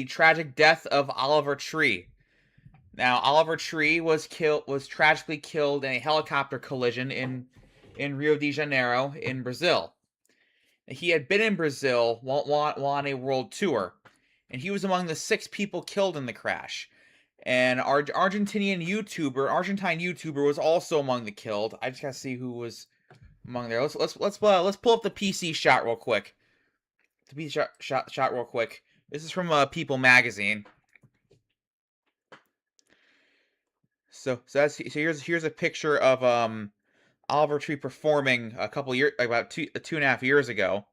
the tragic death of Oliver Tree. Now, Oliver Tree was tragically killed in a helicopter collision in Rio de Janeiro in Brazil. He had been in Brazil while on a world tour, and he was among the 6 people killed in the crash. And Argentine YouTuber was also among the killed. I just gotta see who was among there. Let's pull up the PC shot real quick. The PC shot real quick. This is from People Magazine. So here's a picture of Oliver Tree performing a couple years, about 2.5 years ago.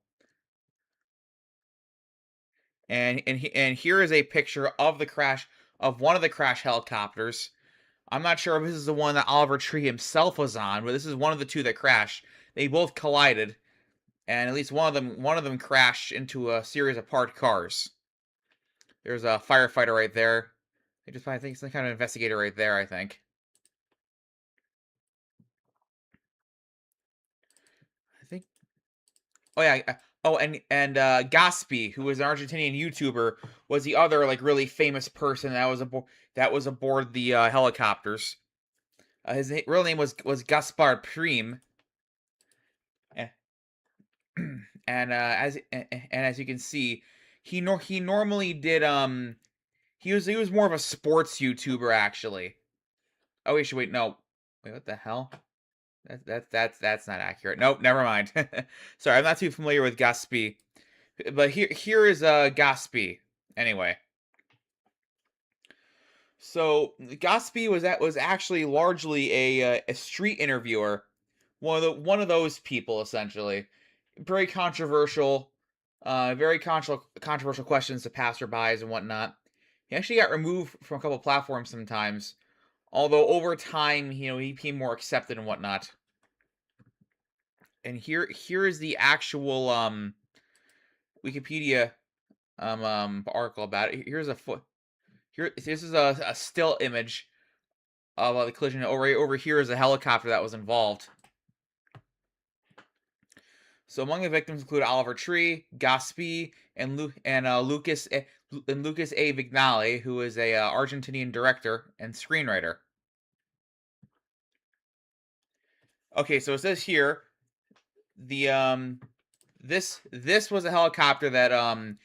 And here is a picture of the crash of one of the crash helicopters. I'm not sure if this is the one that Oliver Tree himself was on, but this is one of the 2 that crashed. They both collided, and at least one of them crashed into a series of parked cars. There's a firefighter right there. I think some kind of investigator right there, I think. Oh yeah. Oh, and Gaspi, who was an Argentinian YouTuber, was the other like really famous person that was aboard the helicopters. His real name was Gaspar Prime, and as you can see, he normally did he was more of a sports YouTuber actually. Oh wait, no, wait, what the hell? That's not accurate. Nope, never mind. Sorry, I'm not too familiar with Gaspi. But here is Gaspi. Anyway. So Gaspi was actually largely a street interviewer. One of those people essentially. Very controversial, very controversial questions to passerbys and whatnot. He actually got removed from a couple platforms sometimes. Although over time, he became more accepted and whatnot. And here is the actual Wikipedia article about it. Here's this is a still image of the collision. Over here is a helicopter that was involved. So among the victims include Oliver Tree, Gaspi, and Lucas A. Vignali, who is a Argentinian director and screenwriter. Okay, so it says here the this was a helicopter that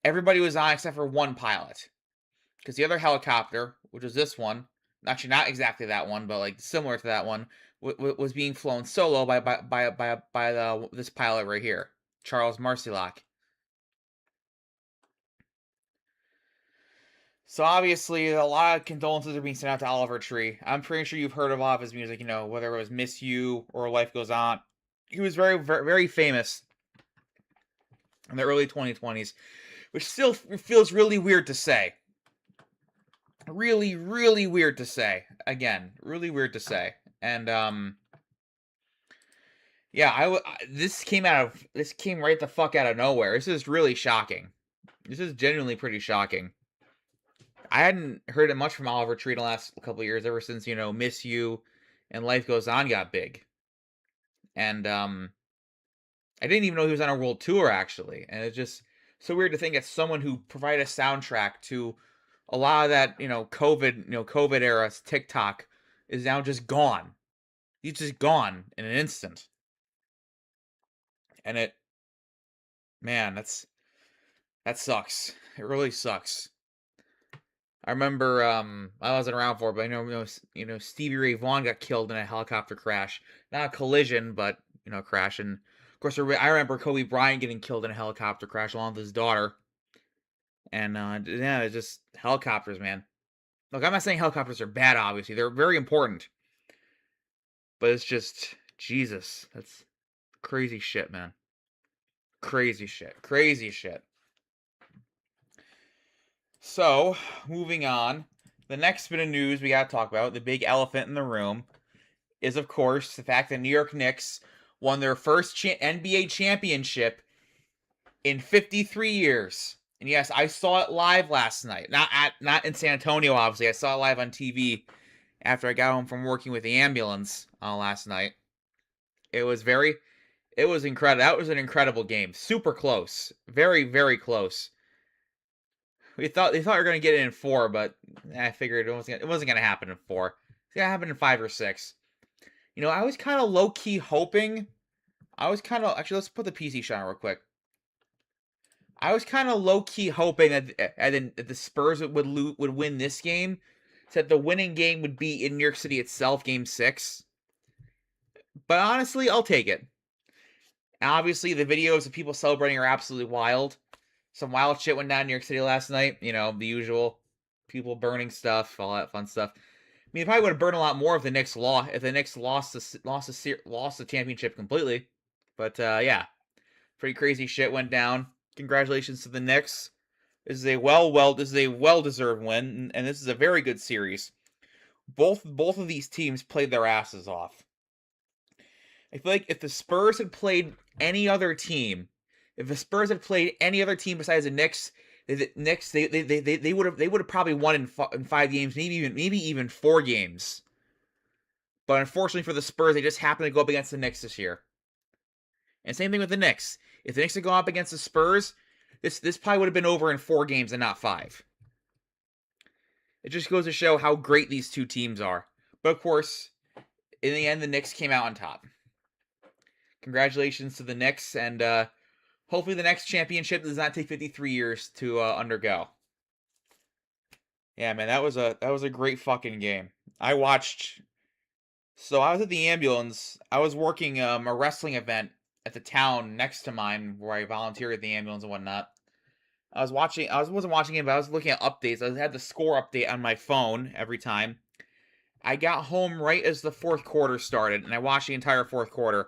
everybody was on except for one pilot, because the other helicopter, which was this one, actually not exactly that one, but like similar to that one, was being flown solo by this pilot right here, Charles Marcillac. So obviously, a lot of condolences are being sent out to Oliver Tree. I'm pretty sure you've heard of a lot of his music, whether it was "Miss You" or "Life Goes On." He was very, very, very famous in the early 2020s, which still feels really weird to say. Really, really weird to say. Again, really weird to say. And yeah, this came right the fuck out of nowhere. This is really shocking. This is genuinely pretty shocking. I hadn't heard it much from Oliver Tree in the last couple of years, ever since "Miss You" and "Life Goes On" got big. And I didn't even know he was on a world tour, actually. And it's just so weird to think that someone who provided a soundtrack to a lot of that, COVID era TikTok is now just gone. He's just gone in an instant. And man, that sucks. It really sucks. I remember, I wasn't around for it, but I know, Stevie Ray Vaughan got killed in a helicopter crash. Not a collision, but, crash. And, of course, I remember Kobe Bryant getting killed in a helicopter crash along with his daughter. And, yeah, it's just helicopters, man. Look, I'm not saying helicopters are bad, obviously. They're very important. But it's just, Jesus, that's crazy shit, man. Crazy shit. Crazy shit. So, moving on. The next bit of news we gotta talk about, the big elephant in the room, is, of course, the fact that New York Knicks won their first NBA championship in 53 years. And yes, I saw it live last night. Not in San Antonio, obviously. I saw it live on TV after I got home from working with the ambulance last night. It was incredible. That was an incredible game. Super close. Very, very close. they thought we were gonna get it in 4, but I figured it wasn't gonna happen in 4. It's gonna happen in 5 or 6. You know, I was kind of low key hoping. I was kind of actually let's put the PC shot on real quick. I was kind of low key hoping that the Spurs would win this game, so that the winning game would be in New York City itself, Game 6. But honestly, I'll take it. And obviously, the videos of people celebrating are absolutely wild. Some wild shit went down in New York City last night. You know, the usual people burning stuff, all that fun stuff. I mean, it probably would have burned a lot more if the Knicks lost the championship completely. But yeah, pretty crazy shit went down. Congratulations to the Knicks. This is a well-deserved win, and this is a very good series. Both of these teams played their asses off. I feel like if the Spurs had played any other team, besides the Knicks, they would have probably won in 5 games, maybe even 4 games. But unfortunately for the Spurs, they just happened to go up against the Knicks this year. And same thing with the Knicks. If the Knicks had gone up against the Spurs, this probably would have been over in 4 games and not 5. It just goes to show how great these two teams are. But of course, in the end, the Knicks came out on top. Congratulations to the Knicks, and hopefully the next championship does not take 53 years to undergo. Yeah, man, that was a great fucking game. I was at the ambulance. I was working a wrestling event at the town next to mine where I volunteer at the ambulance and whatnot. I wasn't watching it, but I was looking at updates. I had the score update on my phone every time. I got home right as the 4th quarter started, and I watched the entire 4th quarter.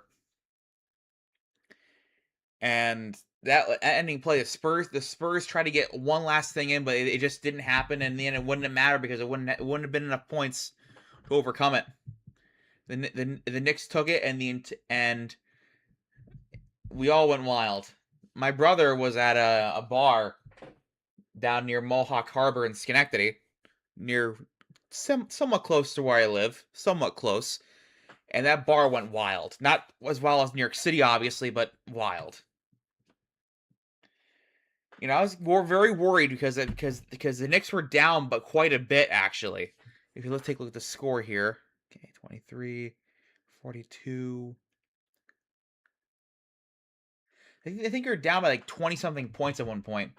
And that ending play, the Spurs tried to get one last thing in, but it just didn't happen. And in the end, it wouldn't have mattered because it wouldn't have been enough points to overcome it. The Knicks took it, and we all went wild. My brother was at a bar down near Mohawk Harbor in Schenectady, somewhat close to where I live, somewhat close. And that bar went wild. Not as well as New York City, obviously, but wild. You know, I was very worried because the Knicks were down, but quite a bit, actually. Let's take a look at the score here. Okay, 23, 42. I think you're down by like 20-something points at one point.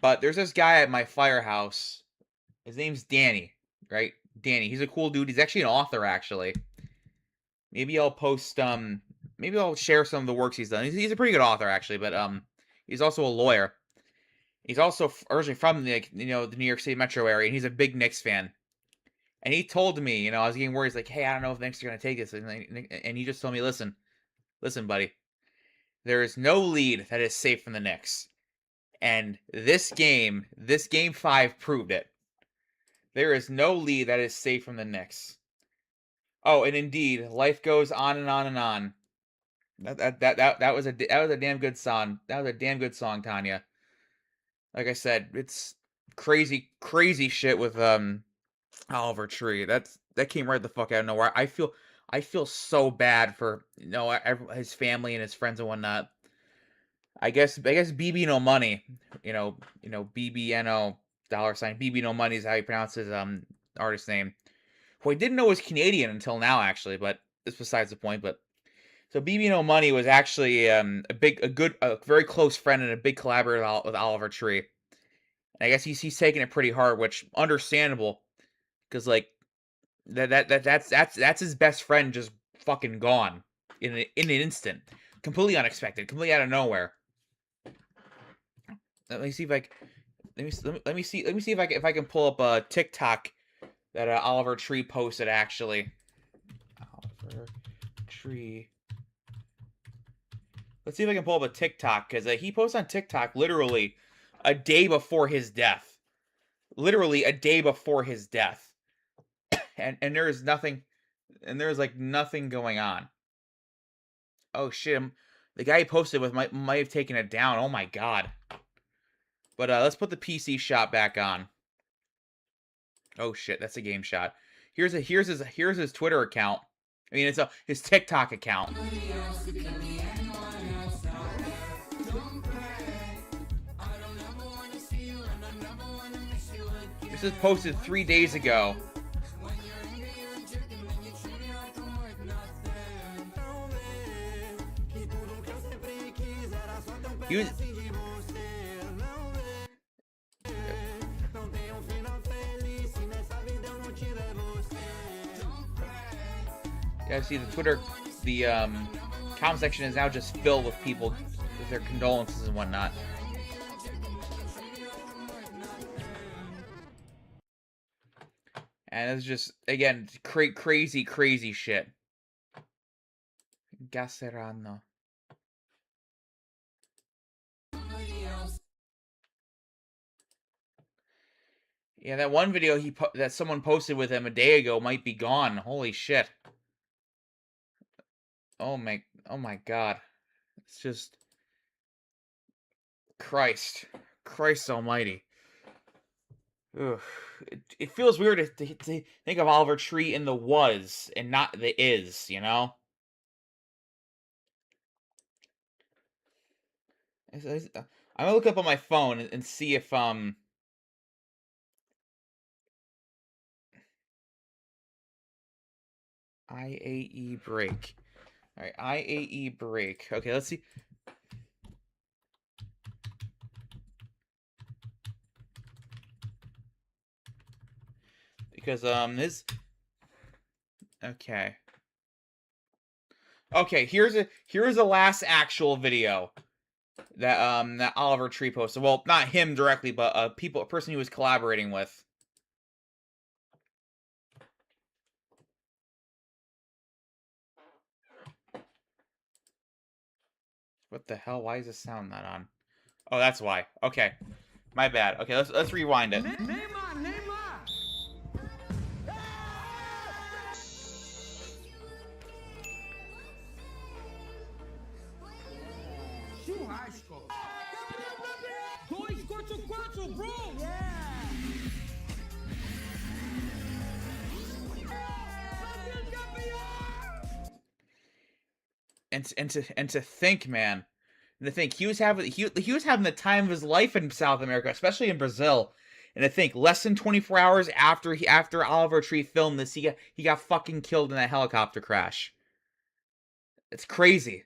But there's this guy at my firehouse. His name's Danny, right? Danny. He's a cool dude. He's actually an author, actually. Maybe I'll post, maybe I'll share some of the works he's done. He's a pretty good author, actually, but, he's also a lawyer. He's also originally from the New York City metro area, and he's a big Knicks fan. And he told me, I was getting worried. He's like, hey, I don't know if the Knicks are going to take this. And he just told me, listen, buddy. There is no lead that is safe from the Knicks. And this game 5 proved it. There is no lead that is safe from the Knicks. Oh, and indeed, life goes on and on and on. That was a damn good song. That was a damn good song, Tanya. Like I said, it's crazy shit with Oliver Tree. That came right the fuck out of nowhere. I feel so bad for his family and his friends and whatnot. I guess BB No Money, BBNO $, BB No Money is how he pronounces his artist name. Who I didn't know was Canadian until now, actually, but it's besides the point. But so BB No Money was actually a very close friend and a big collaborator with Oliver Tree. And I guess he's taking it pretty hard, which understandable, because like that's his best friend just fucking gone in an instant, completely unexpected, completely out of nowhere. Let me see if I can pull up a TikTok that Oliver Tree posted, actually. Oliver Tree. Let's see if I can pull up a TikTok, because he posts on TikTok literally a day before his death. Literally a day before his death. And there is nothing, and there's like nothing going on. Oh shit, the guy he posted with might have taken it down. Oh my god. But let's put the PC shot back on. Oh shit, that's a game shot. Here's his Twitter account. I mean, it's his TikTok account. This was posted 3 days ago. He was... Yeah, see the Twitter, the comment section is now just filled with people with their condolences and whatnot. And it's just, again, crazy, crazy shit. Gaserano. Yeah, that one video that someone posted with him a day ago might be gone. Holy shit. Oh my god. It's just Christ almighty. Ugh. It feels weird to think of Oliver Tree in the was and not the is, you know? I'm gonna look up on my phone and see if IAE break. Alright, IAE break. Okay, let's see. Because this... Okay. Okay, here's a last actual video that Oliver Tree posted. Well, not him directly, but a person he was collaborating with. What the hell? Why is the sound not on? Oh, that's why. Okay. My bad. Okay, let's rewind it. Churrasco. 244, bro. Yeah. And to think, man, and to think he was having the time of his life in South America, especially in Brazil. And to think, less than 24 hours after Oliver Tree filmed this, he got fucking killed in a helicopter crash. It's crazy.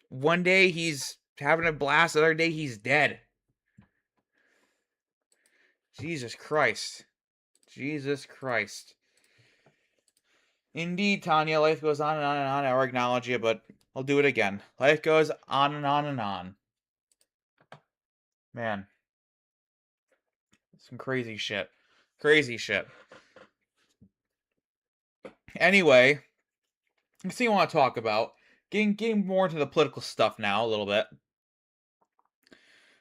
One day he's having a blast, the other day he's dead. Jesus Christ. Jesus Christ. Indeed, Tanya, life goes on and on and on. I'll acknowledge you, but I'll do it again. Life goes on and on and on. Man. Some crazy shit. Crazy shit. Anyway, let's see what I want to talk about. Getting more into the political stuff now a little bit.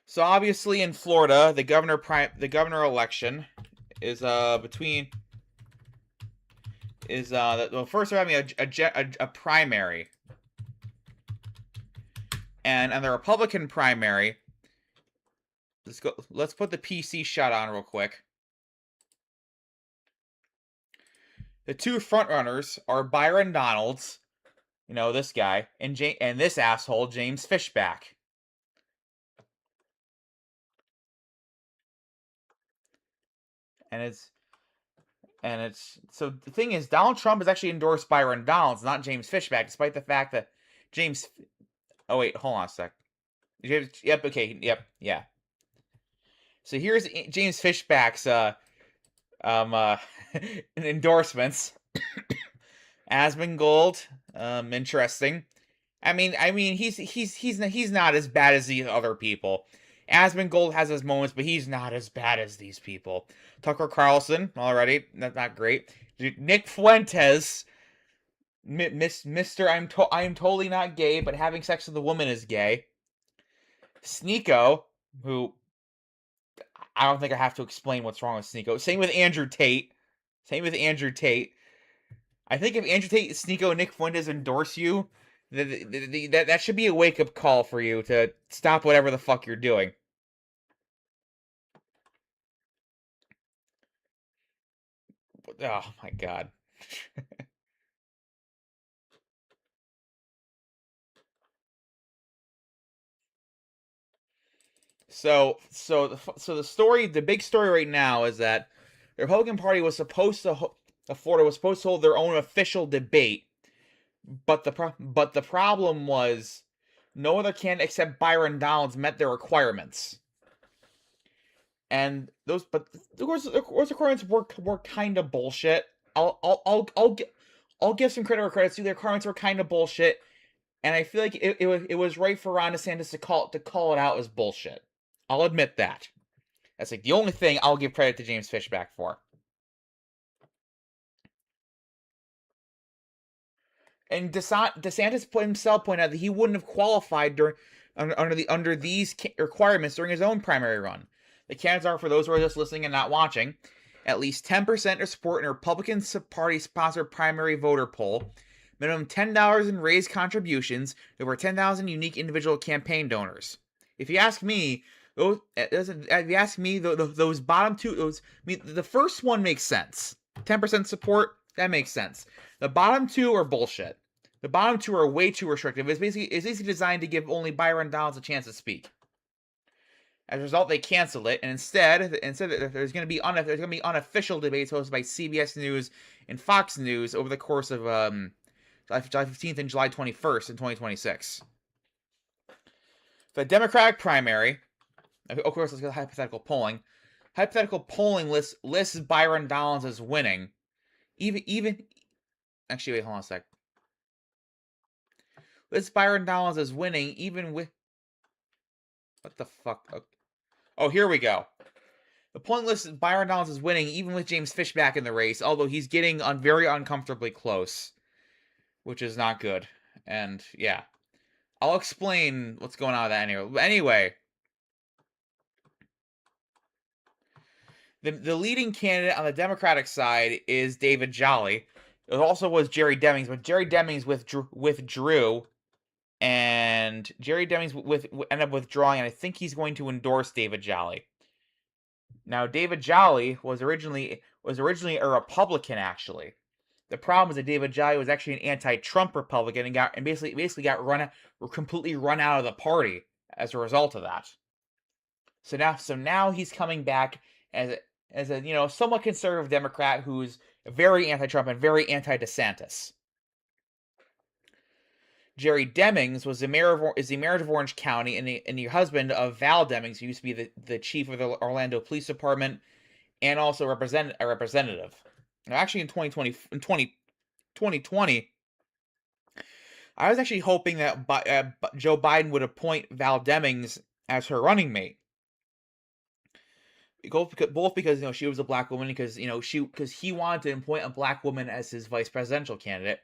So obviously in Florida, the governor election is between is well, first they're having a primary, and the Republican primary. Let's put the PC shot on real quick. The two frontrunners are Byron Donalds, you know, this guy, and this asshole James Fishback. And it's so the thing is, Donald Trump has actually endorsed Byron Donalds, not James Fishback, despite the fact that James. Oh wait, hold on a sec. Yep. Okay. Yep. Yeah. So here's James Fishback's endorsements. Asmongold, interesting. I mean, he's not as bad as these other people. Asmongold has his moments, but he's not as bad as these people. Tucker Carlson, already, that's not great. Nick Fuentes, Mr. I'm totally not gay, but having sex with a woman is gay. Sneeko, who I don't think I have to explain what's wrong with Sneeko. Same with Andrew Tate. I think if Andrew Tate, Sneeko, and Nick Fuentes endorse you, that should be a wake-up call for you to stop whatever the fuck you're doing. Oh my god. The story, the big story right now is that the Republican Party was supposed to Florida was supposed to hold their own official debate, but the problem was no other candidate except Byron Donalds met their requirements, and those requirements were kind of bullshit. I'll give some credit where credit's due. The requirements were kind of bullshit, and I feel like it was right for Ron DeSantis to call it out as bullshit. I'll admit that. That's like the only thing I'll give credit to James Fishback for. And DeSantis himself pointed out that he wouldn't have qualified under these requirements during his own primary run. The candidates are, for those who are just listening and not watching, at least 10% of support in a Republican Party-sponsored primary voter poll, minimum $10 in raised contributions, over 10,000 unique individual campaign donors. If you ask me, those bottom two, the first one makes sense. 10% support, that makes sense. The bottom two are bullshit. The bottom two are way too restrictive. It's basically designed to give only Byron Donalds a chance to speak. As a result, they canceled it, and instead there's going to be unofficial debates hosted by CBS News and Fox News over the course of July 15th and July 21st in 2026. The Democratic primary, of course, let's go to hypothetical polling. Hypothetical polling lists Byron Donalds as winning. Actually, wait, hold on a sec. Lists Byron Donalds as winning, even with... What the fuck? Oh, here we go. The polling lists Byron Donalds as winning, even with James Fishback in the race, although he's getting very uncomfortably close, which is not good. And, yeah. I'll explain what's going on with that anyway. But anyway, the leading candidate on the Democratic side is David Jolly. It also was Jerry Demings, but Jerry Demings withdrew, and Jerry Demings ended up withdrawing, and I think he's going to endorse David Jolly. Now, David Jolly was originally a Republican, actually. The problem is that David Jolly was actually an anti-Trump Republican and basically got completely run out of the party as a result of that. So now he's coming back as a somewhat conservative Democrat who's very anti-Trump and very anti-DeSantis. Jerry Demings is the mayor of Orange County and the husband of Val Demings, who used to be the chief of the Orlando Police Department and also a representative. Now, actually, in 2020, I was actually hoping that Joe Biden would appoint Val Demings as her running mate. Both because she was a black woman, because he wanted to appoint a black woman as his vice presidential candidate.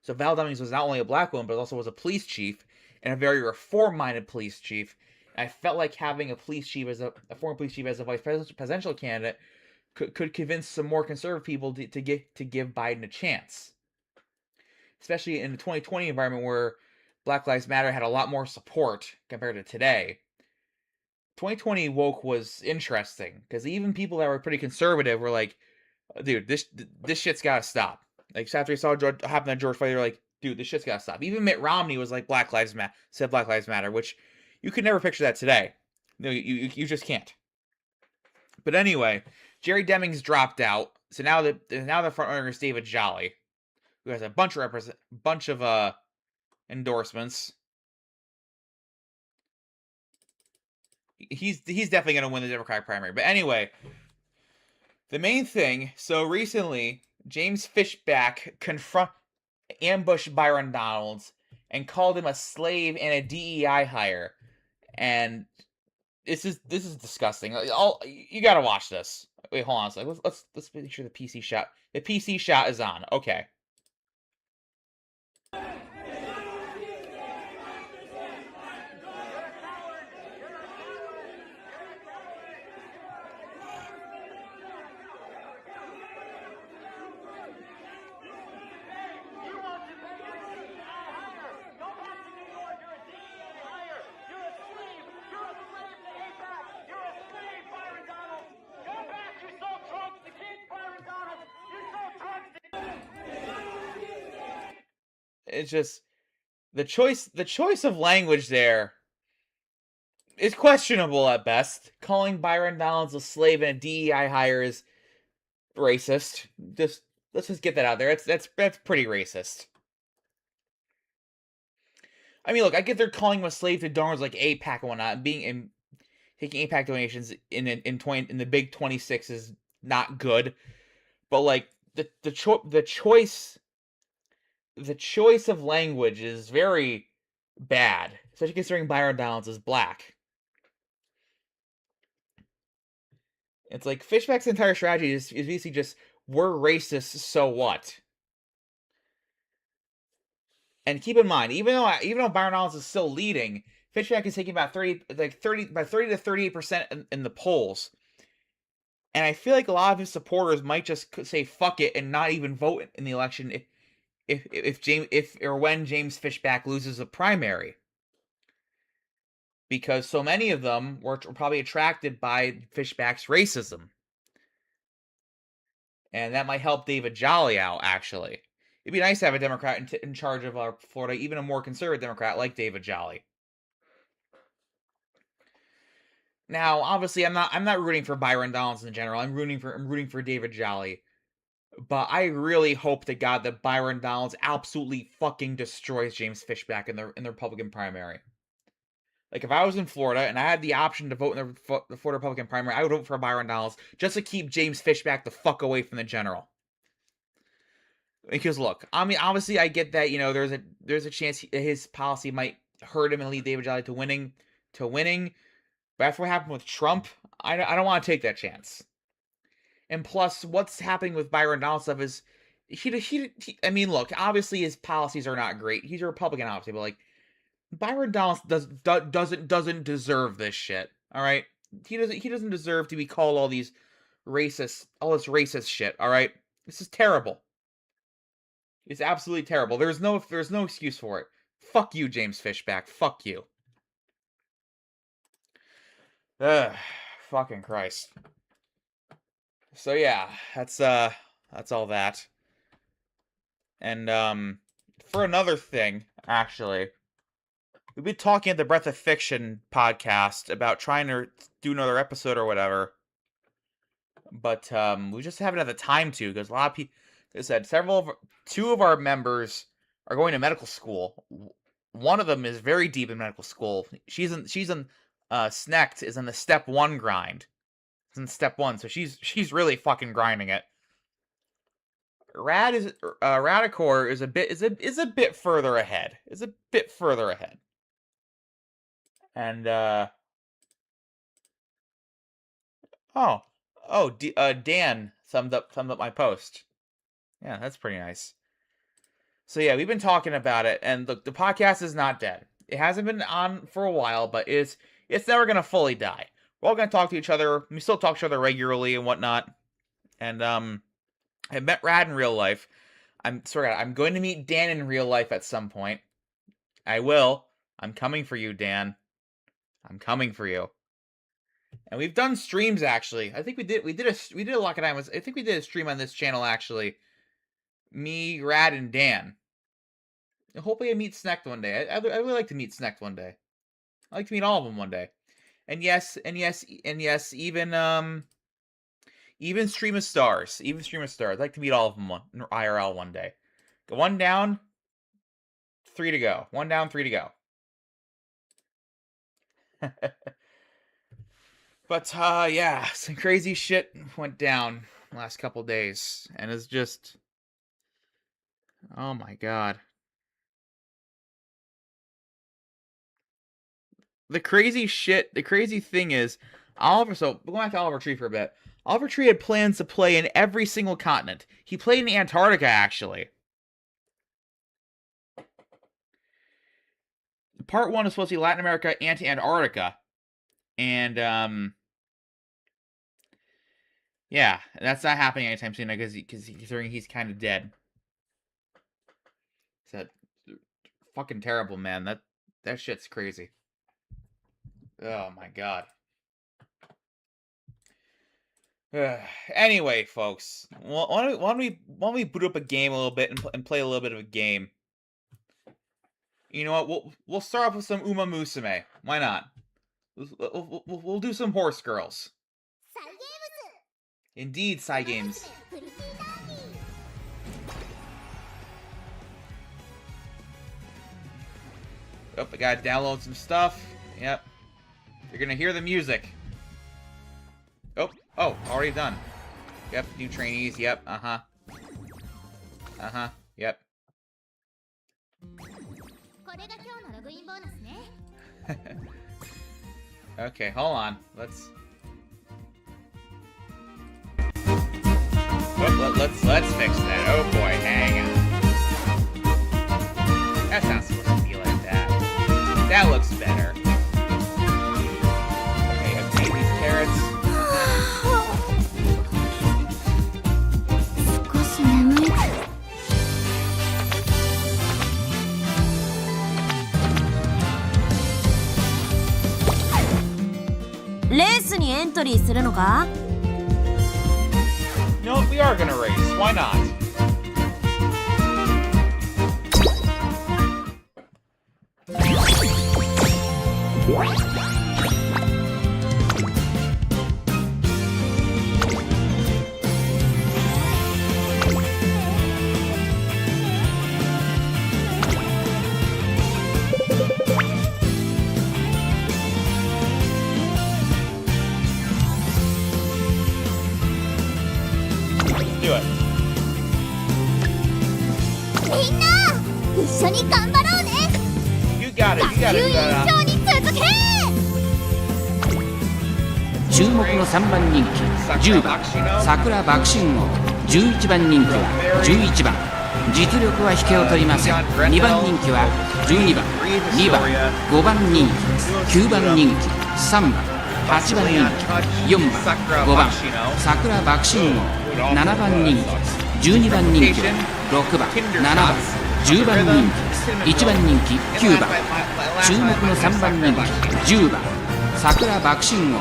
So Val Demings was not only a black woman, but also was a police chief, and a very reform-minded police chief. And I felt like having a police chief a former police chief as a vice presidential candidate could convince some more conservative people to give Biden a chance, especially in the 2020 environment where Black Lives Matter had a lot more support compared to today. 2020 woke was interesting because even people that were pretty conservative were like, "Dude, this shit's gotta stop." Like after you saw what happened to George Floyd, they're like, "Dude, this shit's gotta stop." Even Mitt Romney was like, Black Lives Matter," which you could never picture that today. No, you just can't. But anyway, Jerry Demings dropped out, so now the front runner is David Jolly, who has a bunch of endorsements. He's definitely going to win the Democratic primary. But anyway, the main thing. So recently, James Fishback ambushed Byron Donalds and called him a slave and a DEI hire, and this is disgusting. You gotta watch this. Wait, hold on a second. Let's make sure the PC shot is on. Okay. It's just the choice of language there is questionable at best. Calling Byron Donalds a slave and a DEI hire is racist. Just let's just get that out there. That's pretty racist. I mean, look, I get they're calling him a slave to donors like APAC and whatnot, being in taking APAC donations in the Big 26 is not good. But like the choice of language is very bad, especially considering Byron Donalds is black. It's like Fishback's entire strategy is basically just we're racist, so what? And keep in mind, even though Byron Donalds is still leading, Fishback is taking about 30 to 38% in the polls. And I feel like a lot of his supporters might just say fuck it and not even vote in the election if or when James Fishback loses a primary, because so many of them were probably attracted by Fishback's racism, and that might help David Jolly out. Actually, it'd be nice to have a Democrat in charge of Florida, even a more conservative Democrat like David Jolly. Now, obviously, I'm not rooting for Byron Donalds in general. I'm rooting for David Jolly. But I really hope to God that Byron Donalds absolutely fucking destroys James Fishback in the Republican primary. Like, if I was in Florida and I had the option to vote in the Florida Republican primary, I would vote for Byron Donalds just to keep James Fishback the fuck away from the general. Because look, I mean, obviously, I get that there's a chance his policy might hurt him and lead David Jolly to winning. But after what happened with Trump, I don't want to take that chance. And plus, what's happening with Byron Donalds stuff is I mean, look, obviously his policies are not great. He's a Republican, obviously, but like Byron Donalds doesn't deserve this shit. All right, he doesn't deserve to be called all this racist shit. All right, this is terrible. It's absolutely terrible. There's no excuse for it. Fuck you, James Fishback. Fuck you. Ugh, fucking Christ. So yeah, that's all that. And for another thing, actually, we've been talking at the Breath of Fiction podcast about trying to do another episode or whatever, but we just haven't had the time to, because a lot of people, as I said, two of our members are going to medical school. One of them is very deep in medical school. She's in SNECT is in the step 1 grind. It's in step 1, so she's really fucking grinding it. Radicor is a bit further ahead. And Dan thumbed up my post. Yeah, that's pretty nice. So yeah, we've been talking about it, and the podcast is not dead. It hasn't been on for a while, but it's never gonna fully die. We're all gonna talk to each other. We still talk to each other regularly and whatnot. And I met Rad in real life. I'm going to meet Dan in real life at some point. I will. I'm coming for you, Dan. I'm coming for you. And we've done streams, actually. I think we did a lot of times. I think we did a stream on this channel, actually. Me, Rad, and Dan. Hopefully I meet Snecht one day. I really like to meet Snecht one day. I like to meet all of them one day. And yes, even Stream of Stars. I'd like to meet all of them IRL one day. One down, 3 to go. One down, 3 to go. But yeah, some crazy shit went down the last couple days, and it's just, oh my god. The crazy thing is, so going back to Oliver Tree for a bit, Oliver Tree had plans to play in every single continent. He played in Antarctica, actually. Part 1 is supposed to be Latin America and Antarctica. And, yeah, that's not happening anytime soon, considering he's kind of dead. It's fucking terrible, man. That shit's crazy. Oh my god. Anyway, folks, why don't we boot up a game a little bit and play a little bit of a game? You know what? We'll start off with some Uma Musume. Why not? We'll do some horse girls. Indeed, Psy Games. Oh, I gotta download some stuff. Yep. You're gonna hear the music. Oh, already done. Yep, new trainees, yep, uh-huh. Uh-huh, yep. Okay, hold on. Let's fix that. Oh boy, hang on. That's not supposed to be like that. That looks better. Okay, obtain these carrots. 少し眠い。レースにエントリーするのか？ No, we are gonna race. Why not? Do it. みんな一緒に頑張ろうね。 You got it. You 卓 got 球 it. 優勝に続け。注目の3番人気10番桜爆心王、11番人気は11番、実力は引けを取りません。2番人気は12番、2番、5番人気、9番人気、3番、8番人気、4番、5番桜爆心王、7番人気、12番人気は6番、7番、10番人気、1番人気、9番。注目の3番人気10番桜爆心王。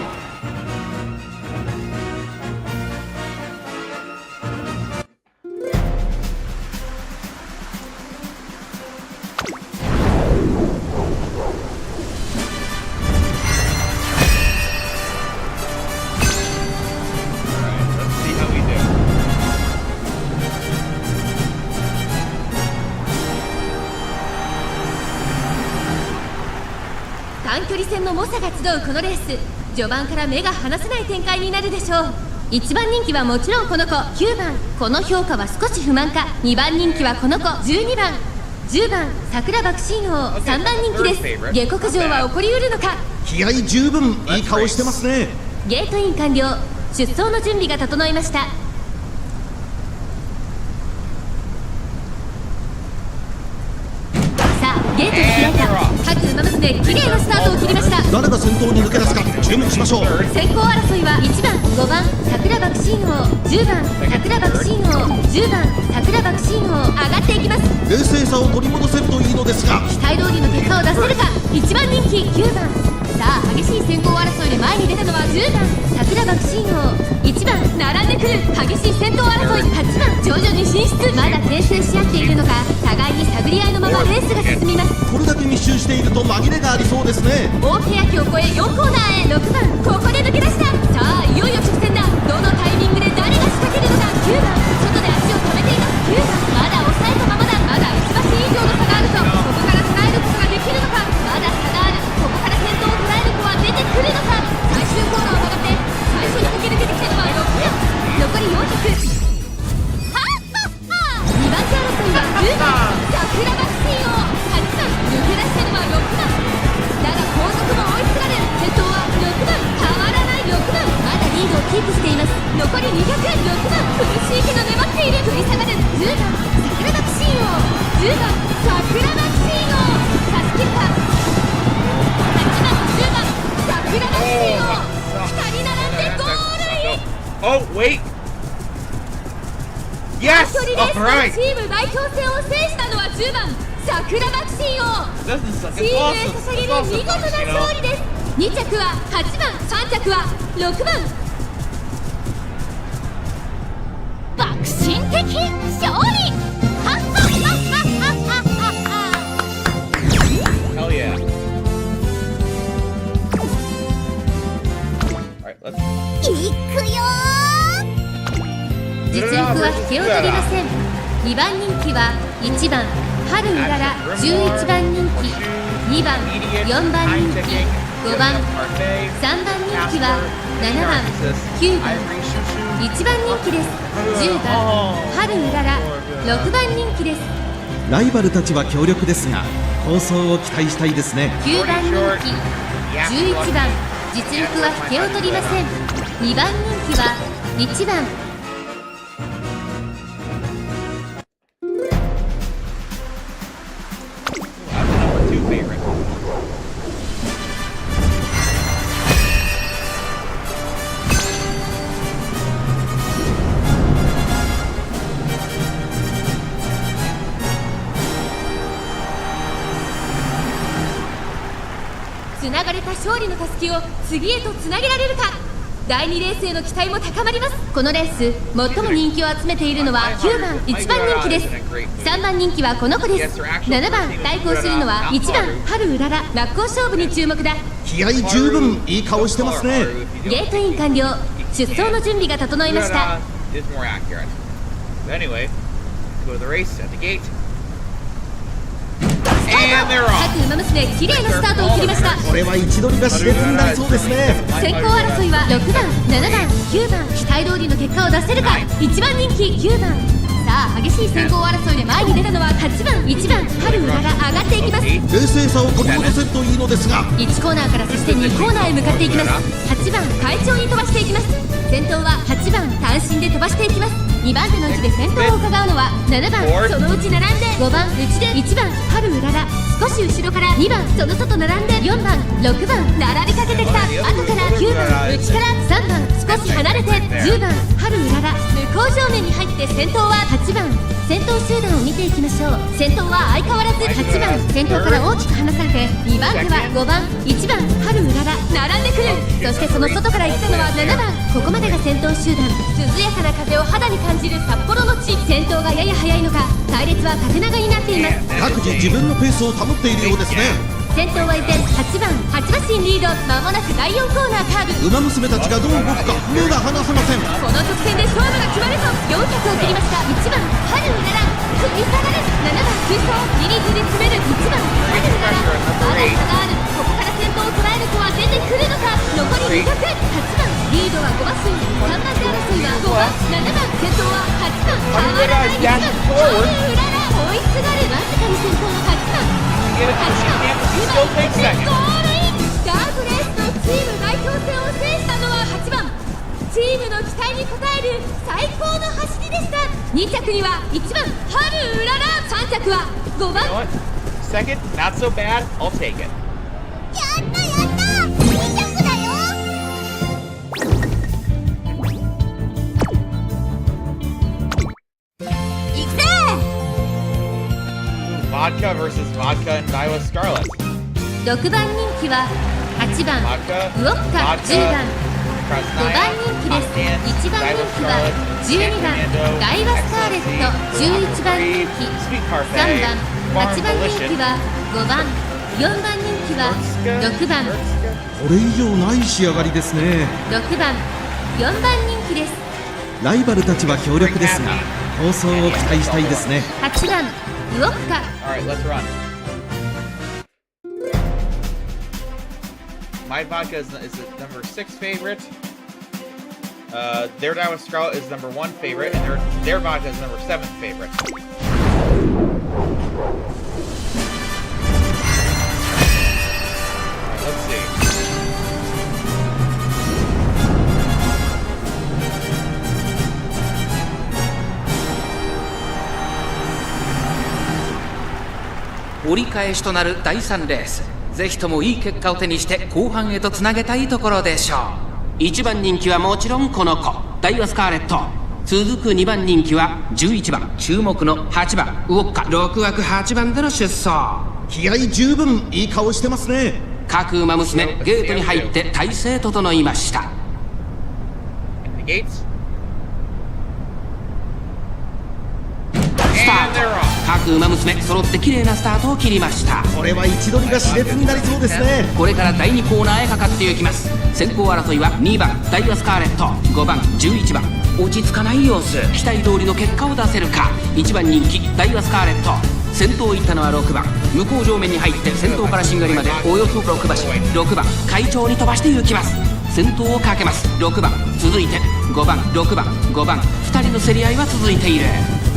短距離戦の猛者が集うこのレース、序盤から目が離せない展開になるでしょう。1番人気はもちろんこの子9番、この評価は少し不満か。2番人気はこの子12番、10番桜爆心王、3番人気です。下克上は起こりうるのか。気合十分いい顔してますね。ゲートイン完了、出走の準備が整いました。さあゲートが開いた。各馬娘綺麗なスタートを切りました。誰が先頭に抜け出すか注目しましょう。先行争いは1番、5番桜爆心王、10番桜爆心王、10番桜爆心王、上がっていきます。冷静さを取り戻せるといいのですが、期待通りの結果を出せるか。1番人気9番、さあ激しい先行争いで前に出たのは10番桜爆心王、1番並んでくる激しい先頭争い、8番徐々に進出。まだ牽制し合っているのか、互いに探り合いのままレースが進みます。これだけ密集していると紛れがありそうですね。大欅を越え4コーナーへ。6番ここで抜け出した。さあいよいよ直線だ。どのタイミングで誰が仕掛けるのか。9番外で足を止めています。9番まだ抑えたままだ。まだ1馬身以上の差があるぞ。ここから捉えることができるのか。まだ差がある。ここから先頭を捉える子は出てくるのか。最終コーナーを曲がって最初に駆け抜けてきたのは6番、残り400。2番手争いは10番桜爆心王、8番抜け出したのは6番だが後続も追いつられ、先頭は6番変わらない。6番まだリードをキープしています。残り200。6番苦しいけど粘っている。振り下がる10番桜爆心王、10番桜爆心王、差し切った。8番10番桜爆心王、2人並んでゴールイン。 Oh, wait! Yes! 短距離レース Alright! のチーム代表戦を制したのは10番桜爆心王。 This is チームへ捧げる見事な勝利です。2着は8番、3着は6番。爆心的勝利。はっはっはっはっはっはっは。 Hell yeah. くよ実力は引けを取りません。2番人気は1番春うらら、11番人気、2番4番人気、5番3番人気は7番9番1番人気です。10番春うらら、6番人気です。ライバルたちは強力ですが構想を期待したいですね。9番人気、11番実力は引けを取りません。2番人気は1番つながれた勝利のたすきを次へとつなげられるか。第2レースへの期待も高まります。このレース最も人気を集めているのは9番1番人気です。3番人気はこの子です。7番対抗するのは1番春うらら。真っ向勝負に注目だ。気合十分いい顔してますね。ゲートイン完了。出走の準備が整いました。各馬娘綺麗なスタートを切りました。これは位置取りが熾烈になりそうですね。先行争いは6番7番9番期待通りの結果を出せるか。1番人気9番。さあ激しい先行争いで前に出たのは8番1番春うらら。上がっていきます。冷静さを取り戻せるといいのですが1コーナーからそして2コーナーへ向かっていきます。8番快調に飛ばしていきます。先頭は8番単身で飛ばしていきます。2番手の位置で先頭を伺うのは7番そのうち並んで5番内で1番春うらら。少し後ろから2番その外並んで4番6番並びかけてきた。後から9番内から3番少し離れて10番春うらら。向こう正面に入って先頭は8番。先頭集団を見ていきましょう。先頭は相変わらず8番。先頭から大きく離されて2番手は5番1番春うらら並んでくる。そしてその外から行ったのは7番。ここまでが先頭集団。涼やかな風を肌に感じる札幌の地。先頭がやや速いのか隊列は縦長になっています。各自自分のペースを保っているようですね。先頭は依然8番8馬身リード。間もなく第4コーナーカーブ。馬娘たちがどう動くか目が離せません。この直線で勝負が決まるぞ。400を切りました。1番春うらら食い下がる。7番急走じりじり詰める1番春うらら。まだ差がある。ここから先頭を捉える子は出てくるのか。残り200。8番リードは5馬身。3番手争いは5番7番。先頭は8番変わらない1番春うらら。追いすがる。わずかに先頭の8番8番9番ゴールイン。ダークレースのチーム代表戦を制したのは8番。チームの期待に応える最高の走りでした。2着には1番春うらら。3着は5番。 Second, not so bad. I'll take it. やったやった2着だよ。行くぜ。 Vodka versus vodka and Iowa Scarlet. 6番人気は8番 Vodka, ウォッカ vodka, 10番 Cross 5番人気です。1番人気は12番ダイワスカーレット。11番人気3番8番人気は5番4番人気は6番これ以上ない仕上がりですね。6番4番人気です。ライバルたちは強力ですが構想を期待したいですね。8番ウォッカ Alright, let's run. My vodka is the number 6 favorite. Their Iowa Scarlet is number 1 favorite, and their vodka is number 7 favorite. Let's see.「折り返しとなる第3レース、ぜひともいい結果を手にして後半へとつなげたいところでしょう。1番人気はもちろんこの子、ダイワスカーレット。続く2番人気は11番注目の8番ウォッカ。6枠8番での出走。気合十分いい顔してますね。各馬娘ゲートに入って体勢整いました。 The gates. スター And they're off. 各馬娘揃って綺麗なスタートを切りました。これは位置取りが熾烈になりそうですね。これから第2コーナーへかかっていきます。先行争いは2番ダイワスカーレット、5番11番落ち着かない様子、期待通りの結果を出せるか。1番人気ダイワスカーレット、先頭行ったのは6番、向こう上面に入って先頭からしんがりまでおよそ6馬身、6番快調に飛ばして行きます。先頭をかけます。6番続いて5番6番5番、2人の競り合いは続いている。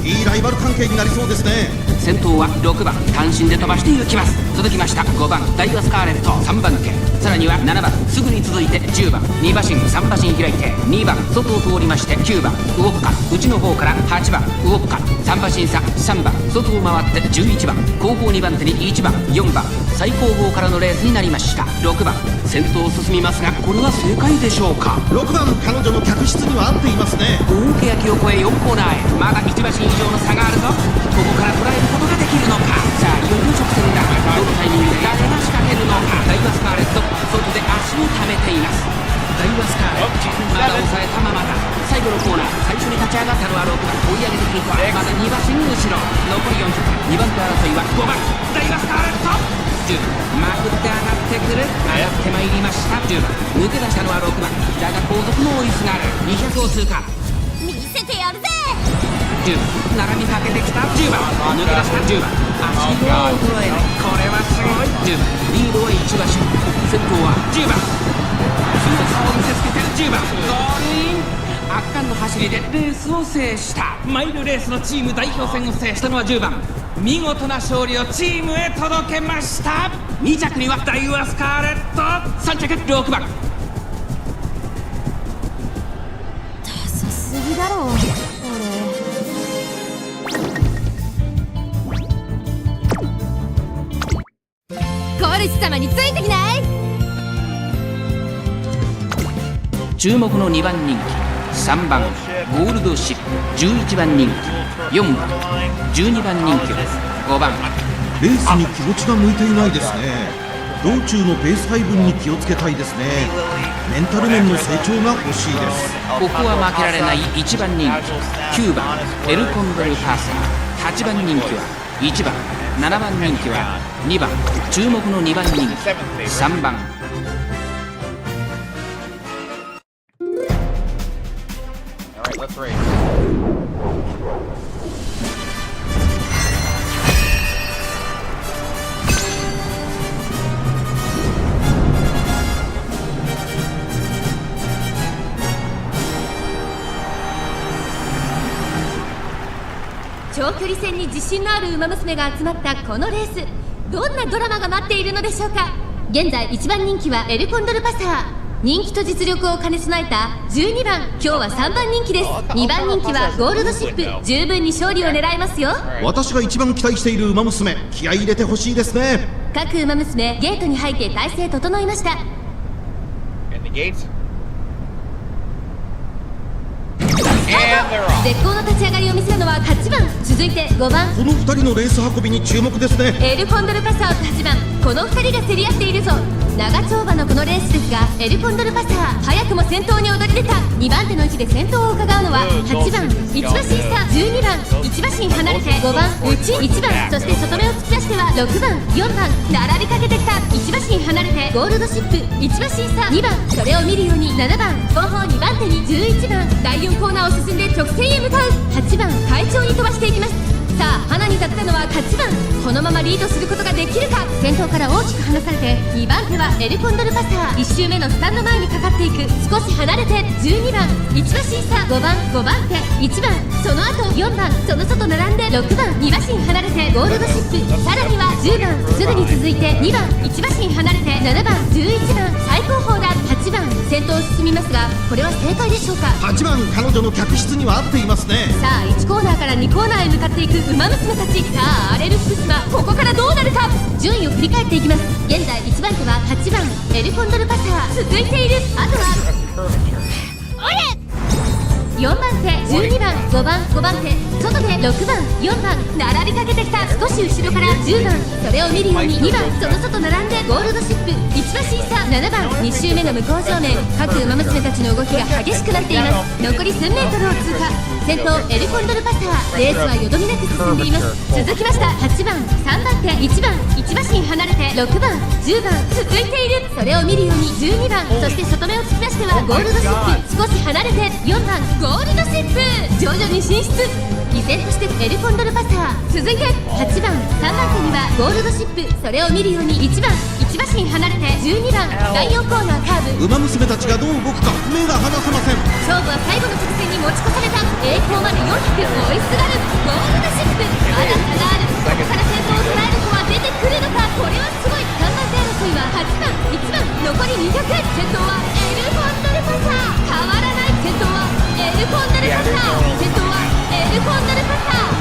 いいライバル関係になりそうですね。先頭は6番単身で飛ばして行きます。続きました5番ダイワスカーレット3番手、さらには7番すぐに続いて10番2馬身3馬身開いて2番外を通りまして9番動くか、内の方から8番動くか、3馬身差3番外を回って11番後方2番手に1番4番、最後方からのレースになりました。6番先頭を進みますが、これは正解でしょうか。6番彼女の客室には合っていますね。大欅を越え4コーナーへ、まだ1馬身以上の差があるぞ。ここから捉えることができるのか。さあいよいよ直線だ。どのタイミングで誰が仕掛けるのか。ダイワスカーレット外で足を溜めています。ダイワスカーレットまだ抑えたままだ。最後のコーナー最初に立ち上がったのは6番、追い上げてくるとはまだ2馬身後ろ。残り40、2番手争いは5番ダイワスカーレット、10番まくって上がってくる、上がってまいりました。10番抜け出したのは6番だが後続も追いすがる。200を通過、見せてやるぜ。10番並びかけてきた10番抜け出した10番足を衰えない、これはすごい。10番リードは1馬身、先頭は10番強さを見せつけてる10番ゴールイン、圧巻の走りでレースを制した。マイルレースのチーム代表戦を制したのは10番、見事な勝利をチームへ届けました。2着にはダイワスカーレット、3着6番。ダサすぎだろ俺。コルシ様についてきない？注目の2番人気3番ゴールドシップ、11番人気4番12番人気5番。レースに気持ちが向いていないですね。道中のペース配分に気をつけたいですね。メンタル面の成長が欲しいです。ここは負けられない1番人気9番エルコンドルパサー、8番人気は1番、7番人気は2番、注目の2番人気3番。Alright, let's race. 長距離戦に自信のある馬娘が集まったこのレース、どんなドラマが待っているのでしょうか。現在1番人気はエルコンドルパサー、人気と実力を兼ね備えた12番、今日は3番人気です。2番人気はゴールドシップ、十分に勝利を狙えますよ。私が一番期待している馬娘、気合い入れてほしいですね。各馬娘ゲートに入って体勢整いました。 And the gates. 絶好の立ち上がりを見せるのは8番、続いて5番この2人のレース運びに注目ですね。エルコンドルパサーと8番、この2人が競り合っているぞ。長丁場のこのレースですが、エルコンドルパサー早くも先頭に躍り出た。2番手の位置で先頭を伺うのは8番1馬身差、12番1馬身離れて5番内1番、そして外目を突き出しては6番4番並びかけてきた。1馬身離れてゴールドシップ1馬身差2番、それを見るように7番後方2番手に11番、第4コーナーを進んで直線へ向かう。8番快調に飛ばしていきます。さあ花に立ったのは8番、このままリードすることができるか。先頭から大きく離されて2番手はエルコンドルパサー、1周目のスタンド前にかかっていく。少し離れて12番1馬身差5番5番手1番、その後4番その外並んで6番2馬身離れてゴールドシップ、さらには10番すぐに続いて2番1馬身離れて7番11番最高峰だ。8番先頭を進みますが、これは正解でしょうか。8番彼女の客室には合っていますね。さあ1コーナーから2コーナーへ向かっていく馬娘たち。さあ荒れる福島、ここからどうなるか。順位を振り返っていきます。現在1番手は8番エルコンドルパサー、続いているあとは4番手12番5 5番手外で6番4番並びかけてきた。少し後ろから10番、それを見るように2番、その外並んでゴールドシップ1馬審査。7番2周目の向こう正面、各馬娘たちの動きが激しくなっています。残り1000メートルを通過。先頭エルコンドルパサー、レースはよどみなく進んでいます。続きました8番3番手1番1馬身離れて6番10番続いている。それを見るように12番、そして外目を突き出してはゴールドシップ、少し離れて4番ゴールドシップ、徐々に進出。依然としてエルコンドルパサー、続いて8番3番手にはゴールドシップ、それを見るように1番1馬身離れて12番第4コーナーカーブ。馬娘たちがどう動くか目が離せません。勝負は最後の直線に持ち越された。栄光まで400追いすがるゴールドシップ、まだ差がある。ここから先頭を捉える子は出てくるのか。これはすごい。3番手争いは8番1番残り200。先頭はエルコンドルパサー、変わらない。先頭はエルコンドルパサー、先頭はエルコンドルパサー、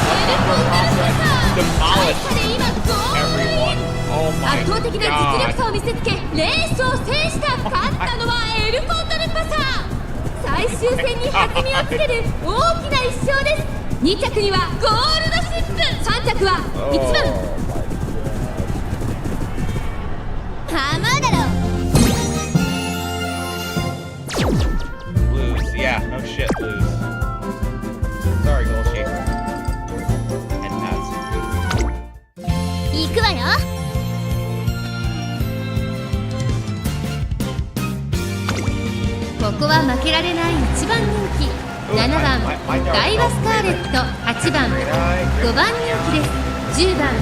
エルコンドルパサー、大差で今ゴールイン。圧倒的な実力差を見せつけレースを制した。勝ったのはエルコンドルパサー。最終戦に弾みをつける大きな1勝です。2着にはゴールドシップ、3着は1番ハマーだろ。Lose, yeah, no shit, lose. Sorry, Golshi. Head pads. 行くわよ。ここは負けられない1番人気7番ダイワスカーレット、8番5番人気です。10番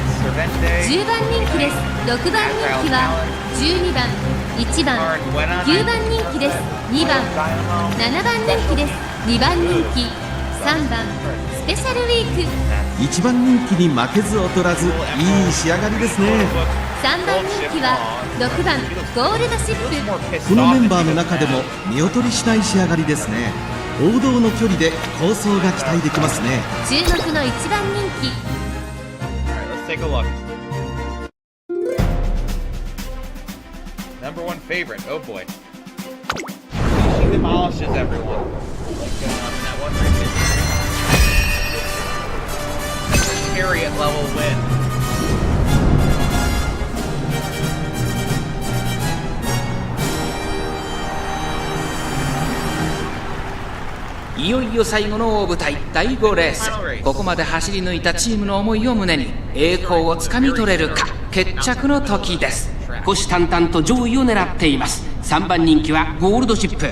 10番人気です。6番人気は12番1番9番人気です。2番7番人気です。2番人気3番スペシャルウィーク。1番人気に負けず劣らずいい仕上がりですね。3番人気は6番ゴールドシップ。このメンバーの中でも見劣りしない仕上がりですね。王道の距離で構想が期待できますね。注目の1番人気。 Alright, let's take a look. Number one favorite, oh boy. She demolishes everyone. What's going on in that one race? Chariot level win. いよいよ最後の大舞台第5レース。ここまで走り抜いたチームの思いを胸に栄光をつかみ取れるか、決着の時です。虎視眈々と上位を狙っています。3番人気はゴールドシップ。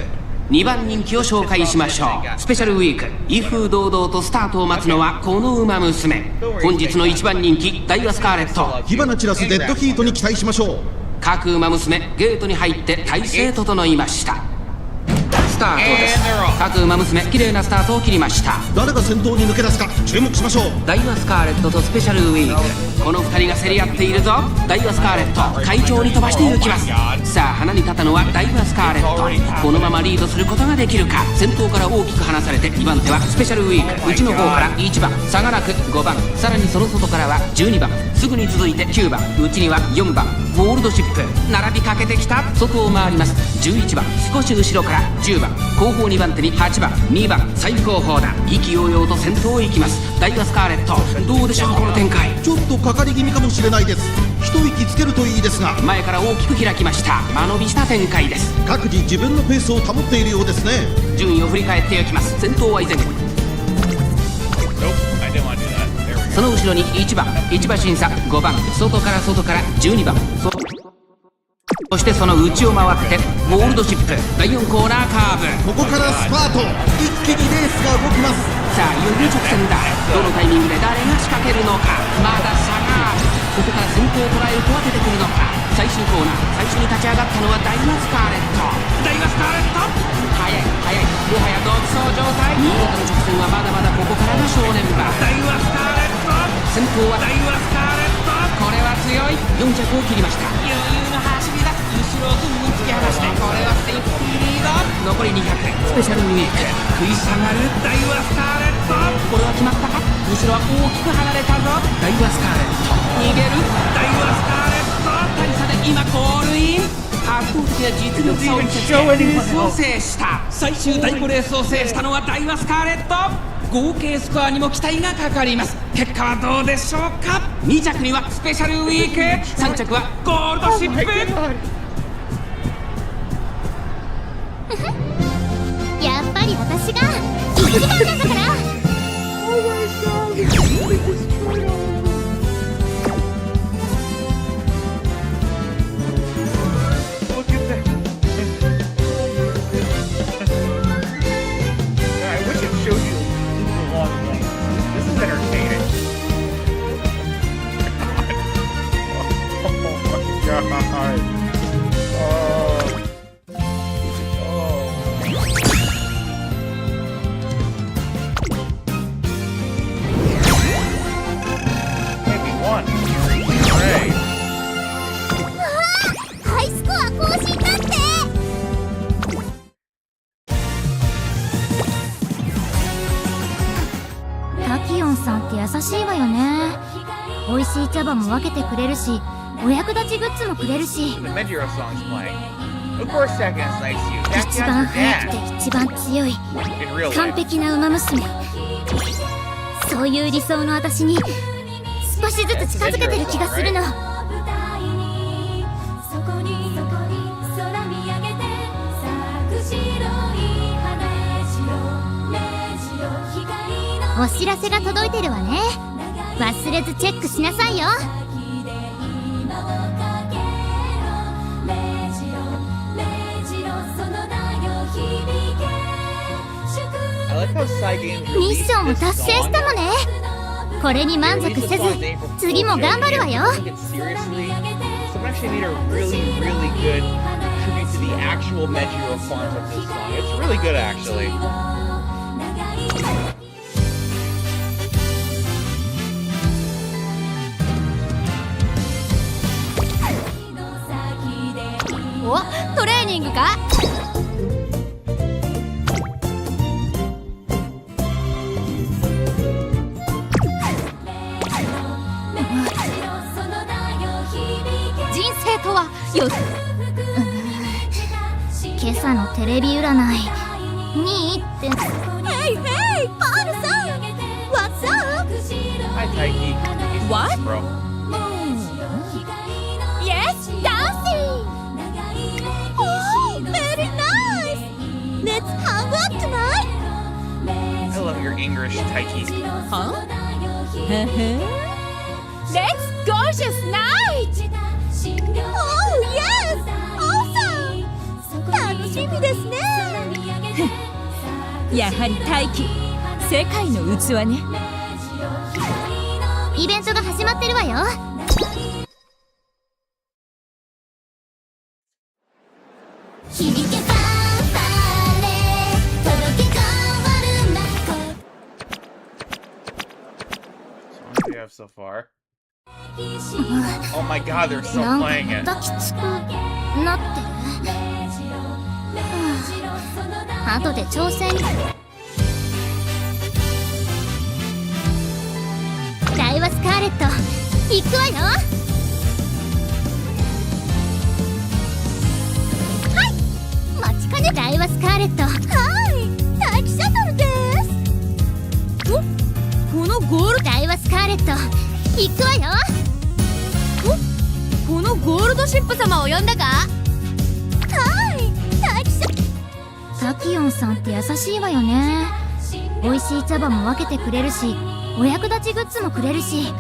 2番人気を紹介しましょう。スペシャルウィーク、威風堂々とスタートを待つのはこの馬娘。本日の1番人気ダイワスカーレット。火花散らすデッドヒートに期待しましょう。各馬娘ゲートに入って体勢整いました。スタートです。各馬娘綺麗なスタートを切りました。誰が先頭に抜け出すか注目しましょう。ダイワスカーレットとスペシャルウィーク、この2人が競り合っているぞ。ダイワスカーレット会長に飛ばしていきます。さあ鼻に立ったのはダイワスカーレット。このままリードすることができるか。先頭から大きく離されて2番手はスペシャルウィーク。内の方から1番差がなく5番、さらにその外からは12番、すぐに続いて9番、内には4番ゴールドシップ。並びかけてきた。外を回ります。11番少し後ろから10番、後方2番手に8番2番、最後方だ。意気揚々と先頭を行きます。ダイワスカーレット、どうでしょうこの展開。ちょっとかかり気味かもしれないです。一息つけるといいですが。前から大きく開きました。間延びした展開です。各自自分のペースを保っているようですね。順位を振り返っていきます。先頭は依然、 Nope, I didn't want to do that. There we go. その後ろに1番1馬審査5番、外から12番、そしてその内を回ってゴールドシップ。第4コーナーカーブ。ここからスパート、一気にレースが動きます。さあいよいよ直線だ。どのタイミングで誰が仕掛けるのか。まだ差がある。ここから先頭を捉えるとは出てくるのか。最終コーナー、最初に立ち上がったのはダイワスカーレット。ダイワスカーレット速い速い、もはや独走状態。新潟の直線はまだまだここからが正念場。ダイワスカーレット、先頭はダイワスカーレット。これは強い。4着を切りました。余裕の走りだ。後ろをぐんぐん突き放して、これはセーフティーリード。残り200、スペシャルウィーク。食い下がるダイワスカーレット。これは決まったか。後ろは大きく離れたぞ。ダイワスカーレット逃げる。ダイワスカーレット大差で今ゴールイン。圧倒的な実力差を見せてレースを制した。最終第5レースを制したのはダイワスカーレット。合計スコアにも期待がかかります。結果はどうでしょうか。2着にはスペシャルウィーク、3着はゴールドシップ。やっぱり私が一番なんだから。ハイスコア更新だって。タキオンさんって優しいわよね。美味しい茶葉も分けてくれるし、お役立ちグッズもくれるし、一番早くて一番強い完璧な馬娘。そういう理想の私に少しずつ近づけてる気がするの。お知らせが届いてるわね。忘れずチェックしなさいよ。ミッションも達成したのね。これに満足せず次も頑張るわよ。お、トレーニングか。人生とはよ。今朝のテレビ占い2位って。ヘイヘイパールさん What's up? Hi, Taiki. What? Bro. Yes, dancing! Oh, very nice! Let's hang out tonight! I love your English, Taiki. Huh? Let's gorgeous night! Oh, yes! Awesome! 楽しみですね。やはり大気、世界の器ね。イベントが始まってるわよ。響けファンファーレ、届け変わるな。 Songs we have so far. Oh my god, they're still なん playing it. かきつくなってる。はあ、後で挑戦。ダイワスカーレット行くわよ。はい、待ちかね。ダイワスカーレット。はい、待機シャトルです。このゴール。ダイワスカーレット行くわよ。このゴールドシップ様を呼んだか。はい、待機シャトル。タキオンさんって優しいわよね。美味しい茶葉も分けてくれるし、お役立ちグッズもくれるし。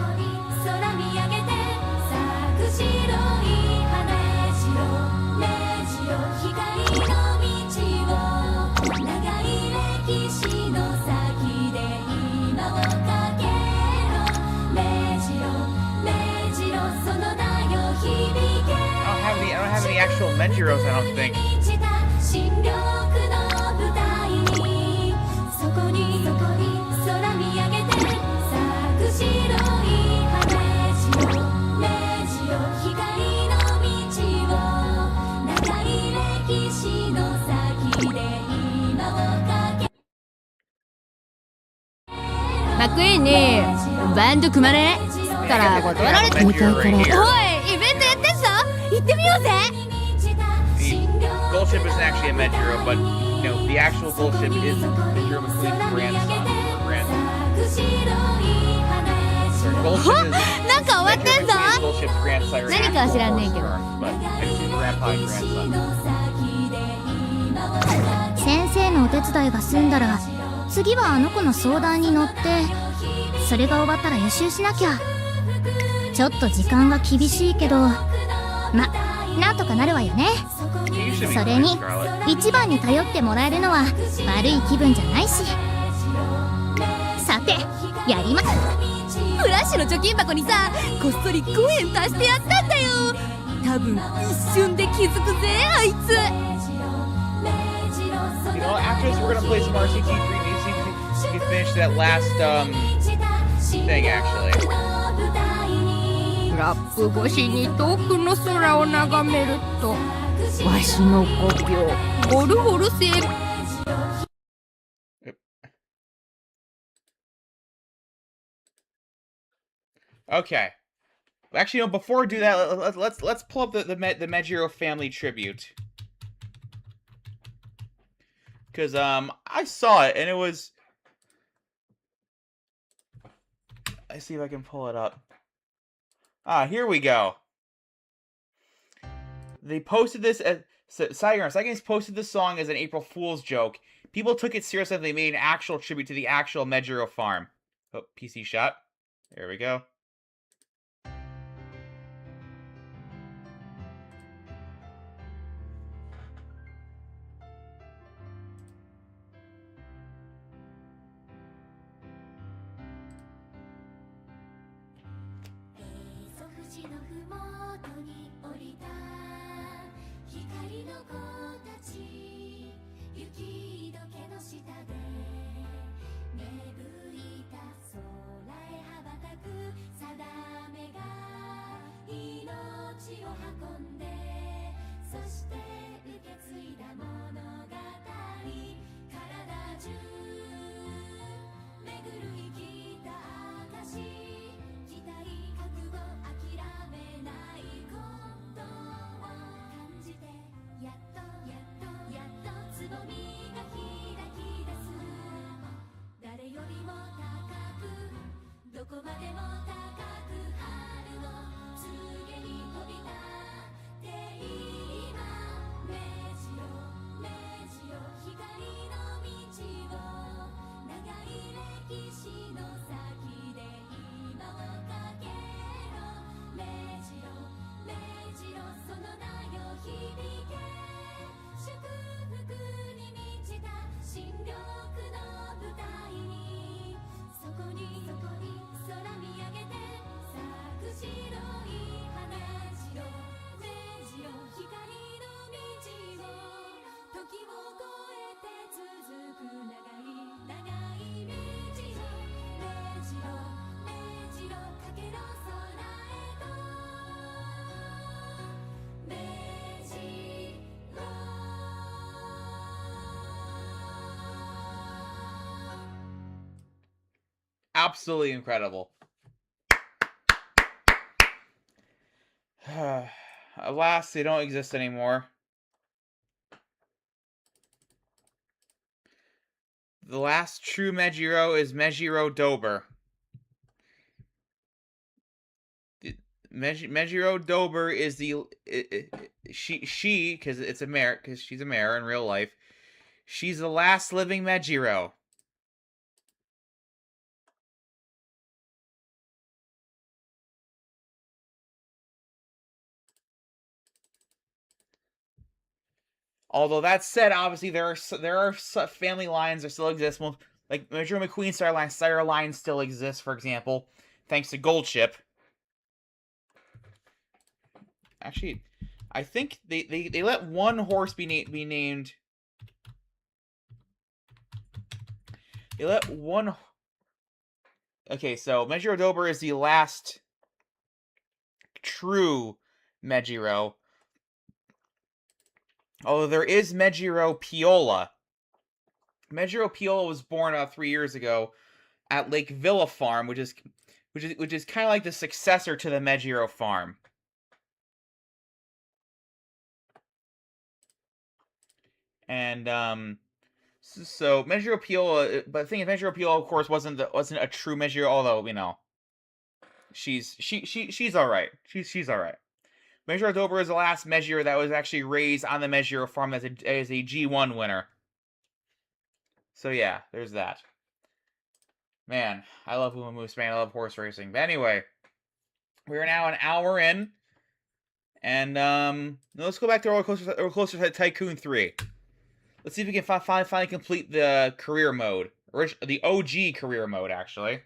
I don't have any actual Menjiros, I don't think. McQueen にバンド組まねから断られてみたいから。おい、イベントやってんぞ。行ってみようぜ。 The Gold Ship isn't actually a Menjiro, but you know the actual Gold Ship is Menjiro McQueen's grandson or Goldship is なんか終わってんぞ Goldship's grandsire. 何かは知らねえけど But I just see grandpa and grandson. 先生のお手伝いが済んだら次はあの子の相談に乗ってそれが終わったら予習しなきゃ。ちょっと時間が厳しいけどなんとかなるわよね。 You should be それ fine, に Scarlet. 一番に頼ってもらえるのは悪い気分じゃないし。さてやりまフラッシュの貯金箱にさこっそり5円足してやったんだよ。多分一瞬で気づくぜあいつ。 You know, after this, we're gonna play some RCT 3D. See if we can finish that last thing actually. ラップ越しに遠くの空を眺めるとわしの故郷ゴルゴル星 Okay. Actually, no. Before we do that, let's pull up the Mejiro family tribute. Because I saw it and it was. Let's see if I can pull it up. Ah, here we go. They posted this as Saigon's posted this song as an April Fool's joke. People took it seriously. They made an actual tribute to the actual Mejiro farm. Oh, PC shot. There we go. Absolutely incredible. Alas, they don't exist anymore. The last true Mejiro is Mejiro Dober. Mejiro Dober is the she because it's a mare because she's a mare in real life. She's the last living Mejiro. Although that said, obviously there are family lines that still exist. Well, like Mejiro McQueen Sire line still exists, for example, thanks to Goldship. Actually, I think they let one horse be named. They let one. Okay, so Mejiro Dober is the last true Mejiro. Although there is Mejiro Piola. Mejiro Piola was born 3 years ago at Lake Villa Farm, which is kind of like the successor to the Mejiro Farm. And so Mejiro Piola, but the thing is, Mejiro Piola, of course, wasn't a true Mejiro, although you know. she's all right. She's all right. Measure October is the last measure that was actually raised on the measure farm as a G1 winner. So yeah, there's that. Man, I love Uma Moose, man. I love horse racing. But anyway, we're now an hour in, and let's go back to Roller Coaster Tycoon 3. Let's see if we can finally complete the career mode, the OG career mode, actually.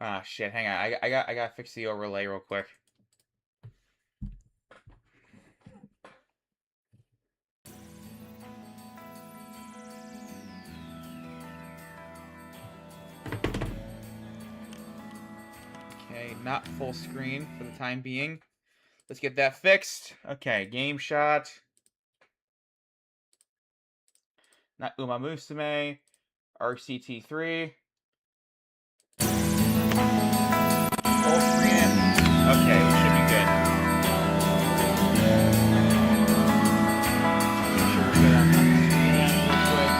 Ah, shit. Hang on. I gotta fix the overlay real quick. Okay, not full screen for the time being. Let's get that fixed. Okay, game shot. Not Uma Musume. RCT3. Full screen it. Okay, we should be good. Make sure we're good on full screen real quick.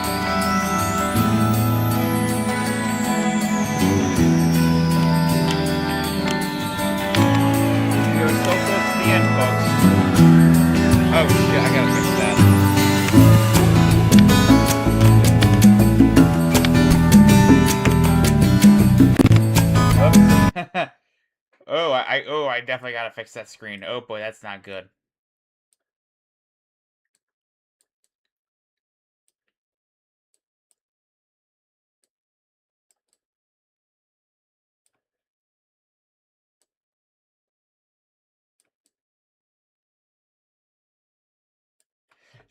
We're so close to the end, folks. Oh shit, I gotta fix that. Oh, I definitely gotta fix that screen. Oh boy, that's not good.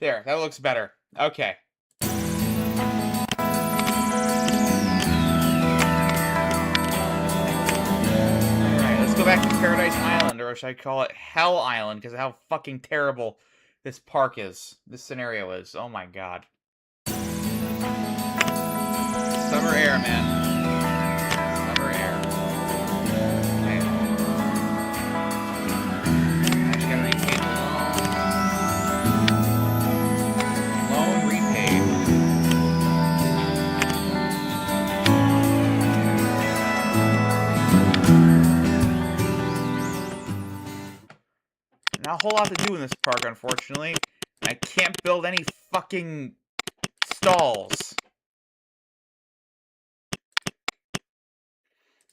There, that looks better. Okay. Alright, let's go back to Paradise Island, or should I call it Hell Island, because of how fucking terrible this park is. This scenario is. Oh my god. Summer air, man. Summer air. Okay. Actually gotta repay the loan. Loan repaid. Not a whole lot to do in this park, unfortunately. I can't build any fucking stalls.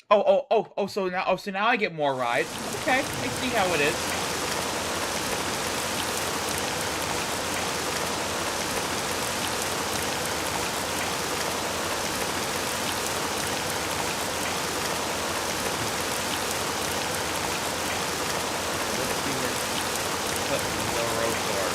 So now I get more rides. Okay, I see how it is. Let's see where put the road door.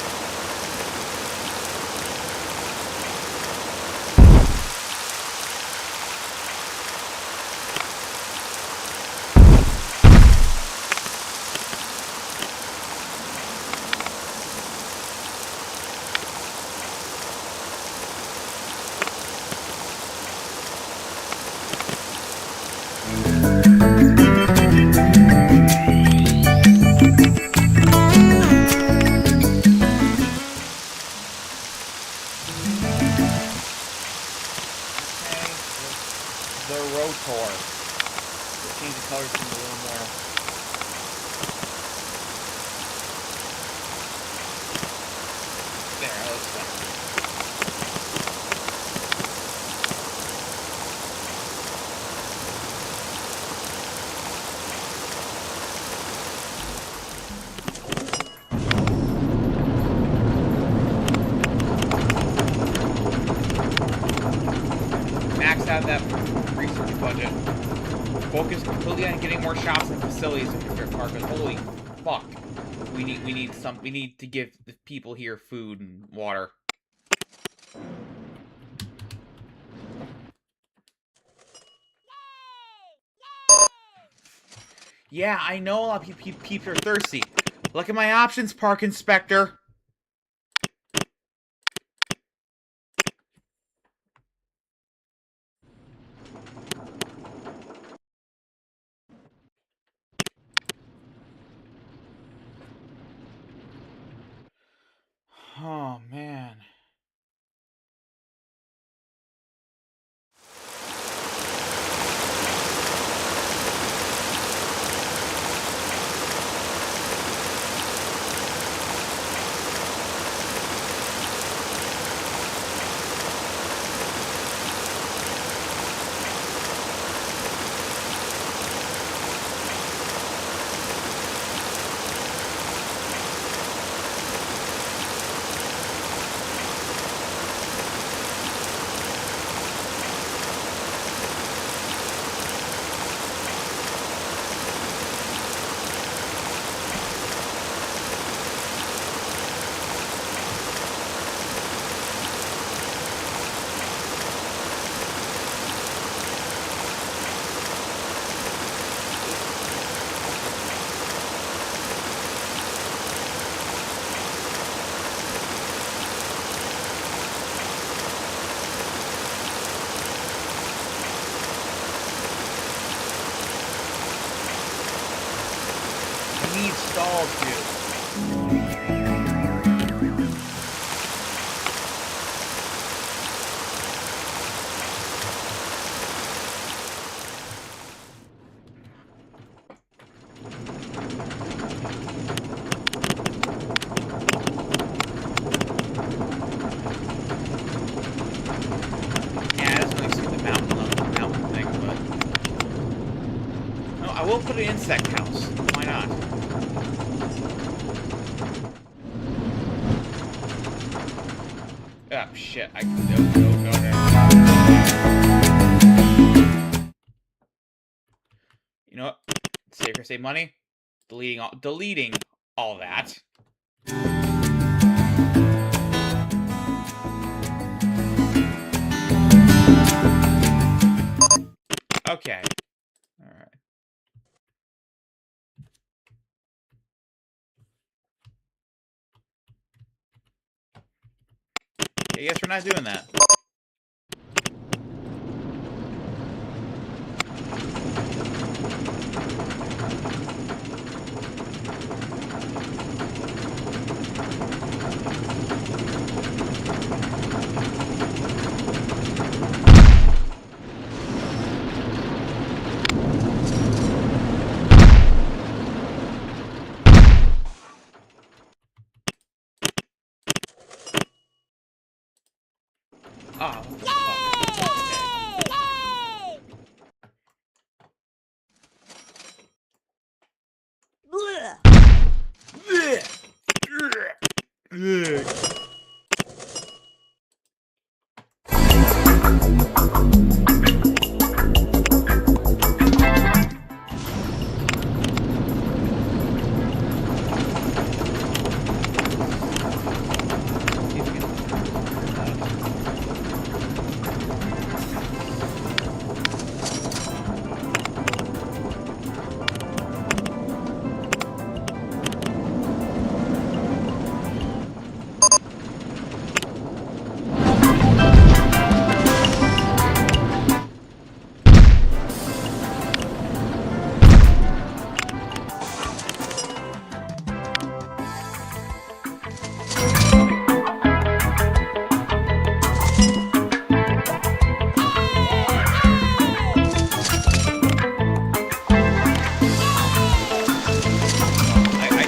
The Rotor. Let's change the color scheme a little more. There, that looks better. Max out that research budget. Focus completely on getting more shops and facilities in Fair Park. Holy fuck. We need to give the people here food and water. Yeah, I know a lot of people are thirsty. Look at my options, Park Inspector. Oh, man. stalls do. Yeah, I doesn't really suit the mountain thing, but no, I will put an insect house. Why not? Oh shit! No. You know what? Save money. Deleting all that. Okay. All right. I guess we're not doing that. Oh, what the fuck? Okay. Ugh.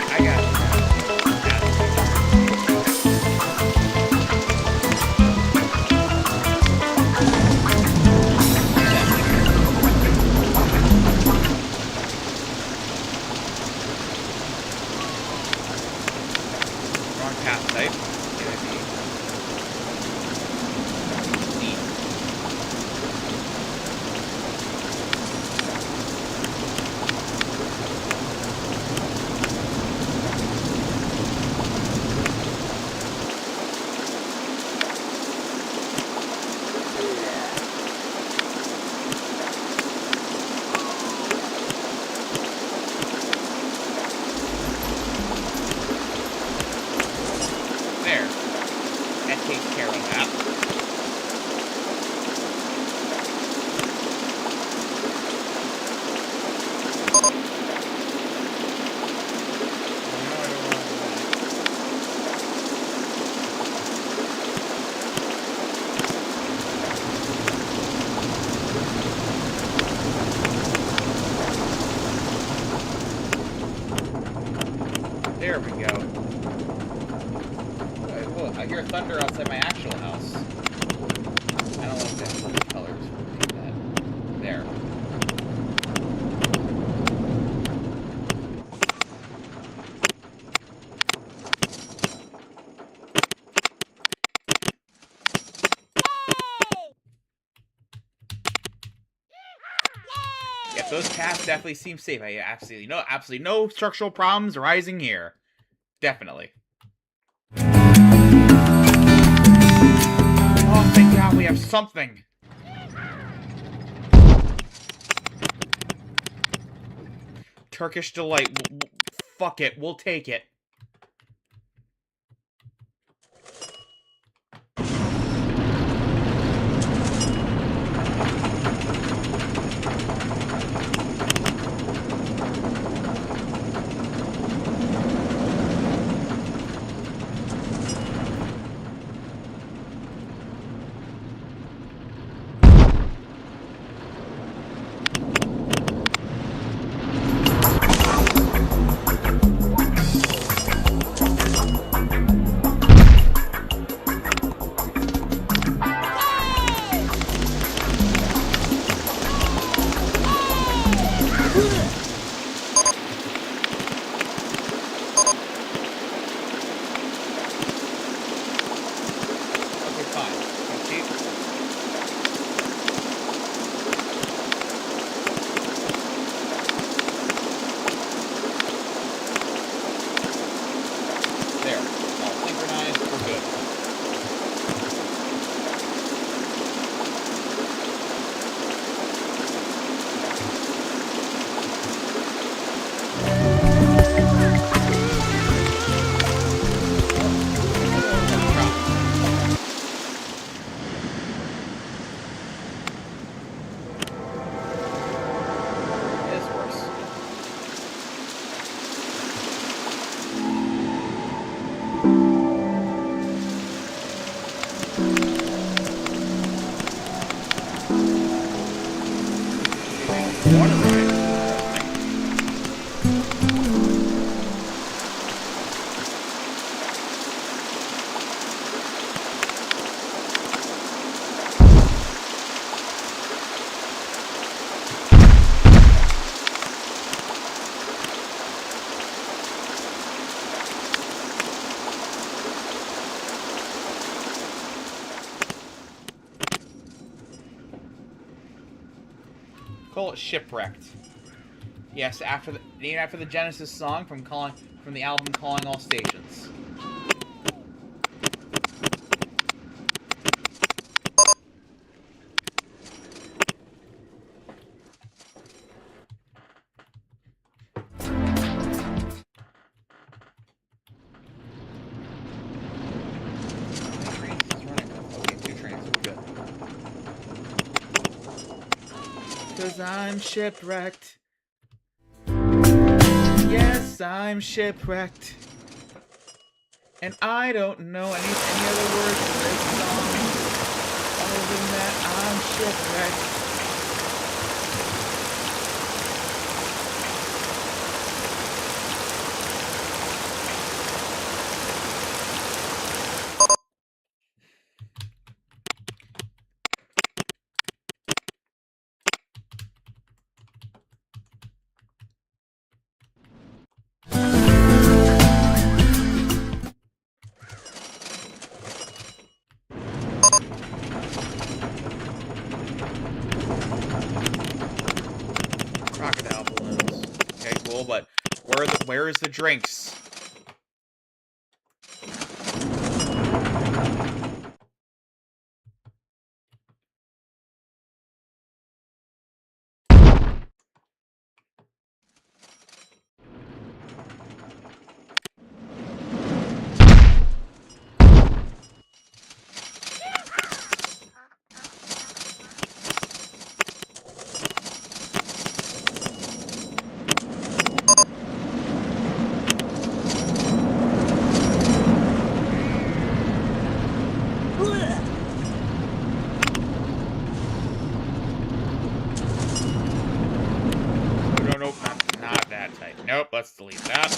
I got wrong path type. There. That takes care of that. There we go. Look, I hear thunder outside my actual house. I don't like that blue colors. There. Yep, those paths definitely seem safe. I absolutely no structural problems arising here. Definitely. Oh, thank God we have something. Turkish delight. Fuck it, we'll take it. Call it Shipwrecked. Yes, named after the Genesis song from the album Calling All Stations. Cause I'm shipwrecked. Yes, I'm shipwrecked. And I don't know any other words to this song. Other than that, I'm shipwrecked. Crocodile balloons. Okay, cool, but where is the drinks? Nope, not that type. Nope, let's delete that.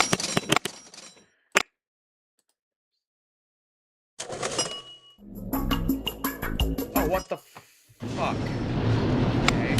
Oh, what the fuck? Okay.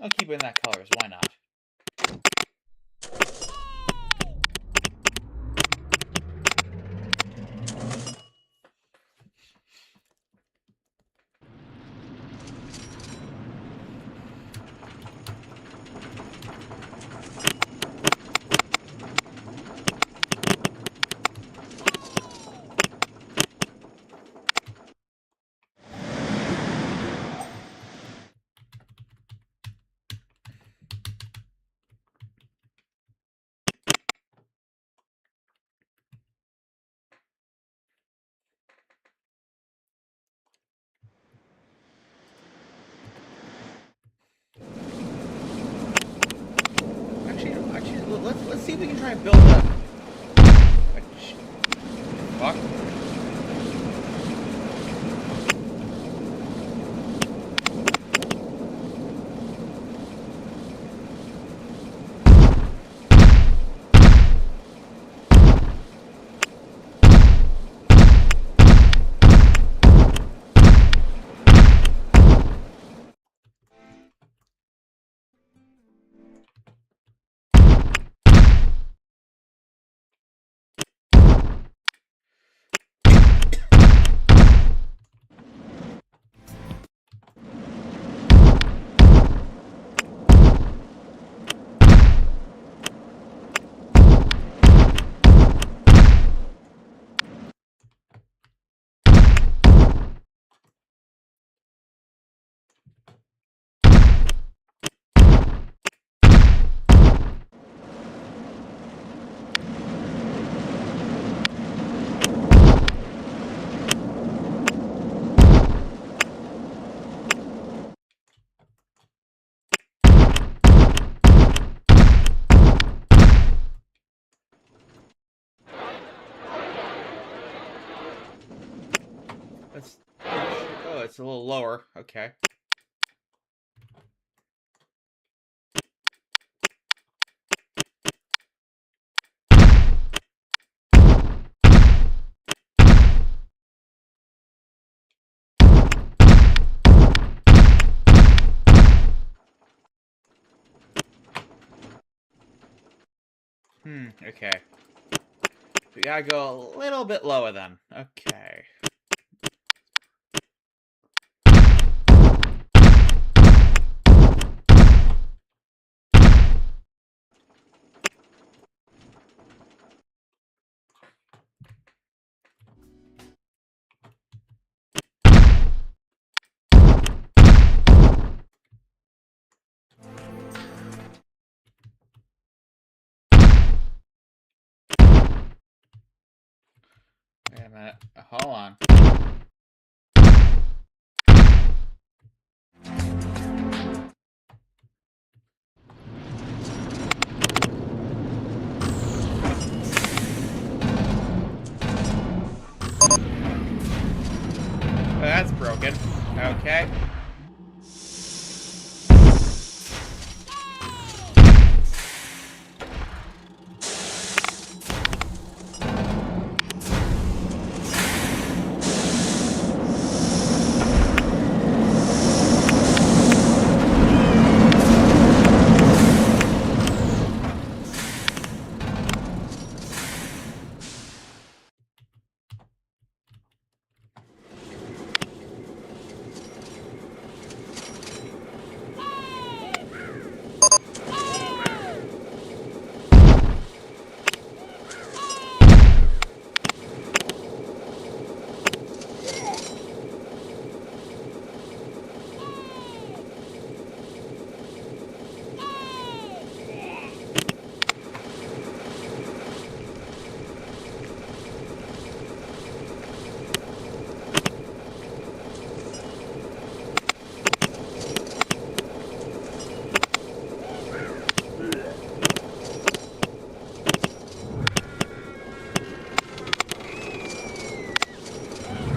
I'll keep it in that colors, why not? Actually, let's see if we can try and build a fuck. Oh, it's a little lower. Okay. Okay. We gotta go a little bit lower then. Okay. Wait a minute. Hold on. Oh, that's broken. Okay.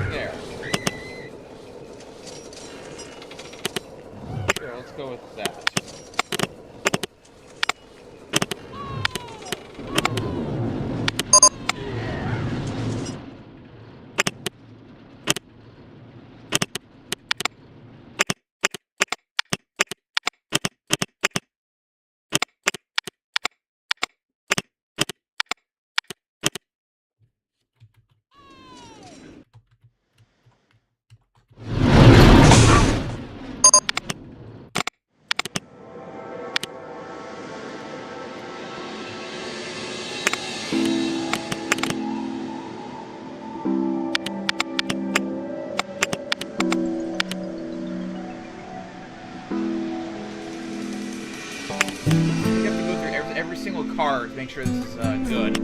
There. Sure, let's go with that. You have to go through every single card to make sure this is good.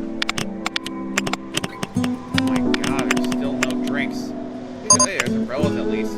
Oh my god, there's still no drinks. Hey, there's umbrellas at least.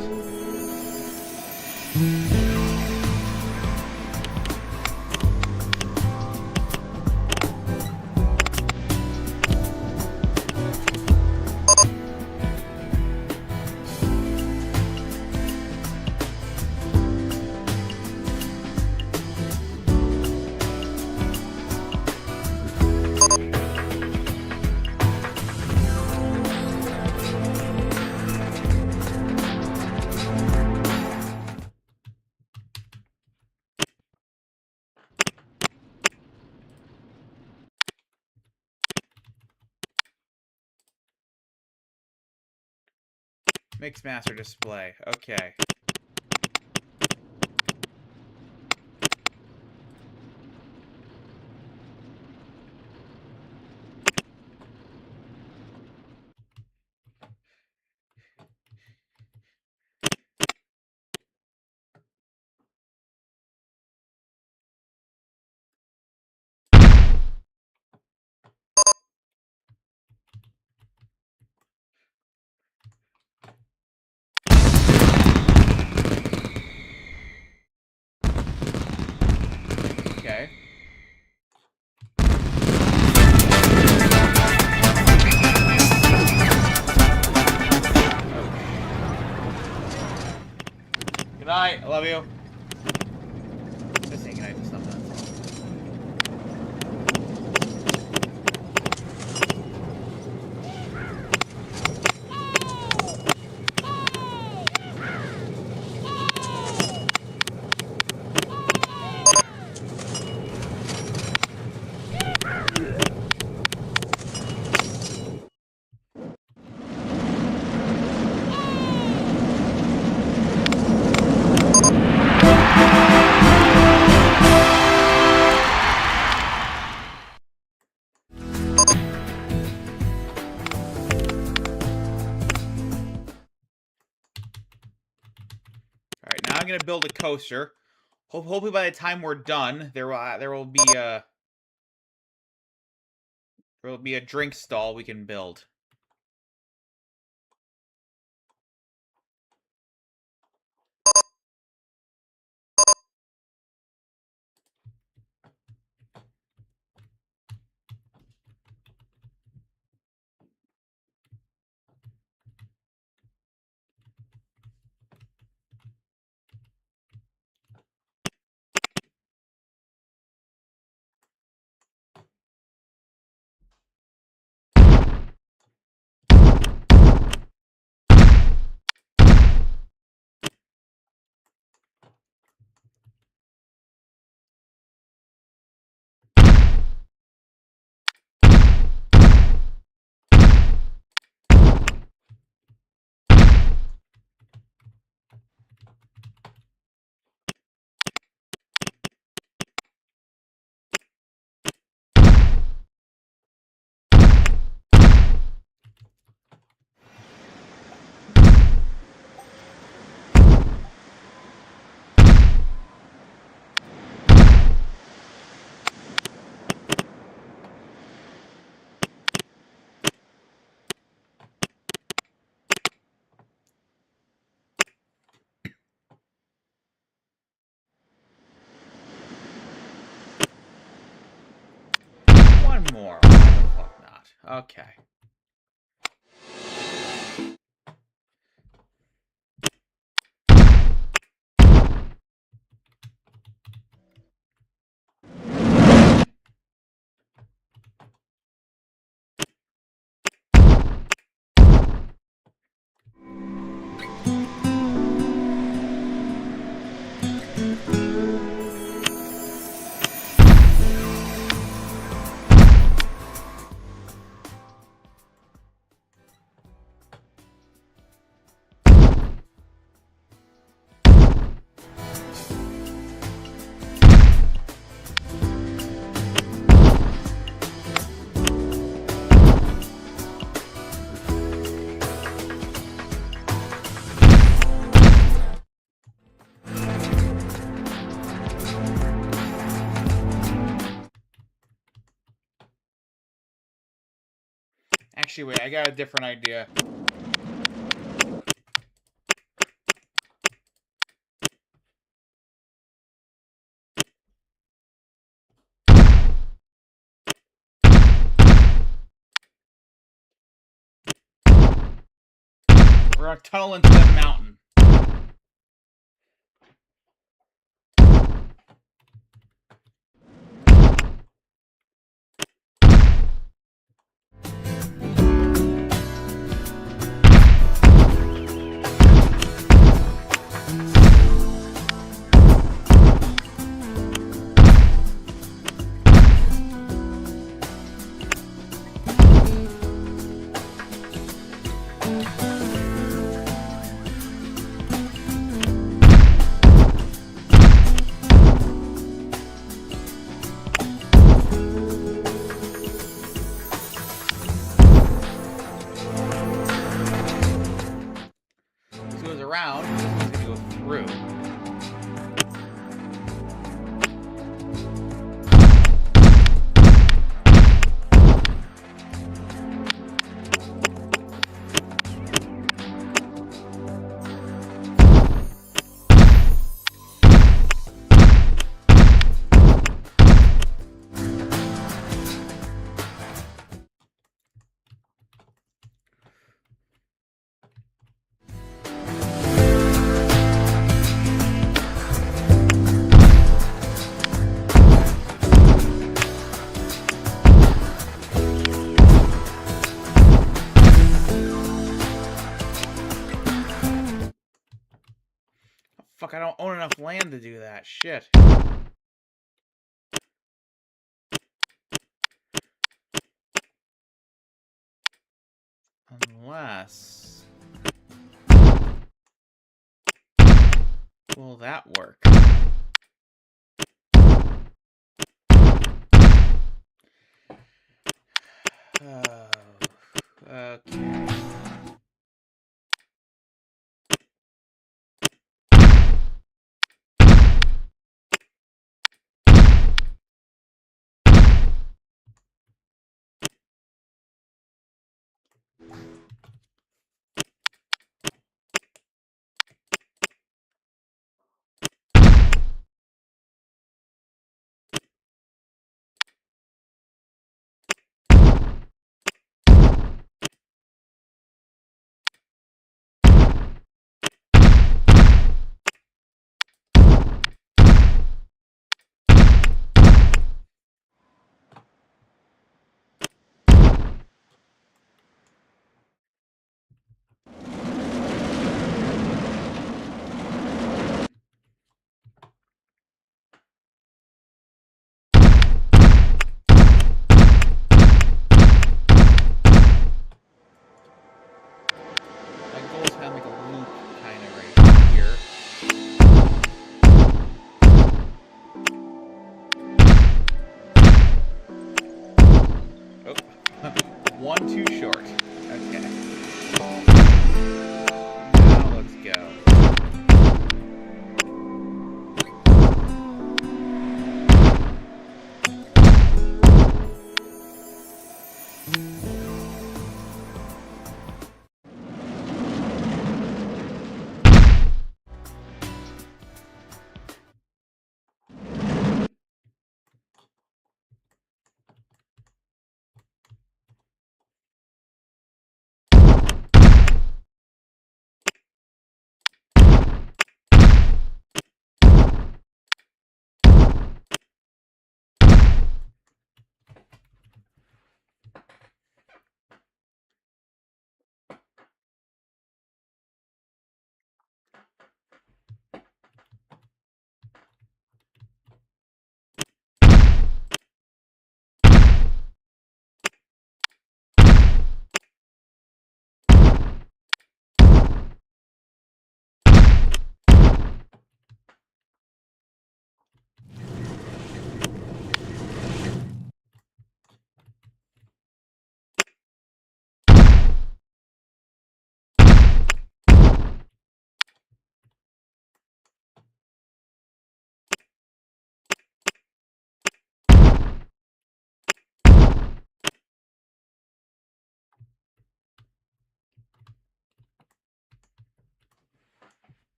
Mix master display. Okay. gonna build a coaster. Hopefully by the time we're done, there will be a drink stall we can build. One more. Why the fuck not? Okay. Actually, wait, I got a different idea. We're gonna tunnel into the mountain. This goes around. This is gonna go through. Fuck, I don't own enough land to do that. Shit. Unless... Will that work? Okay. One too short. Okay. Now let's go.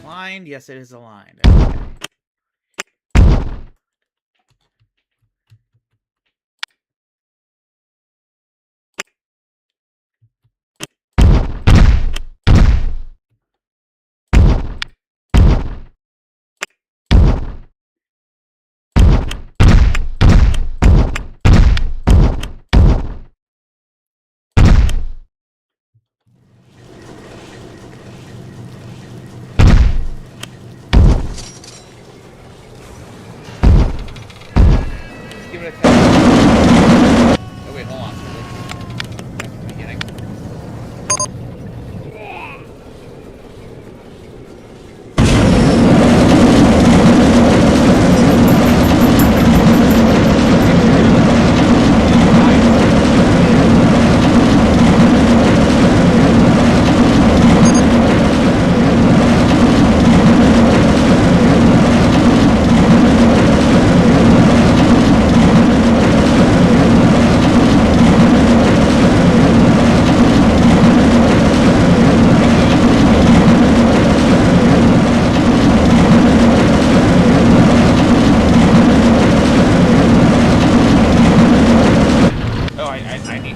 Aligned? Yes, it is aligned. Okay. Let's give it a test. Oh wait, hold on. Back to the beginning.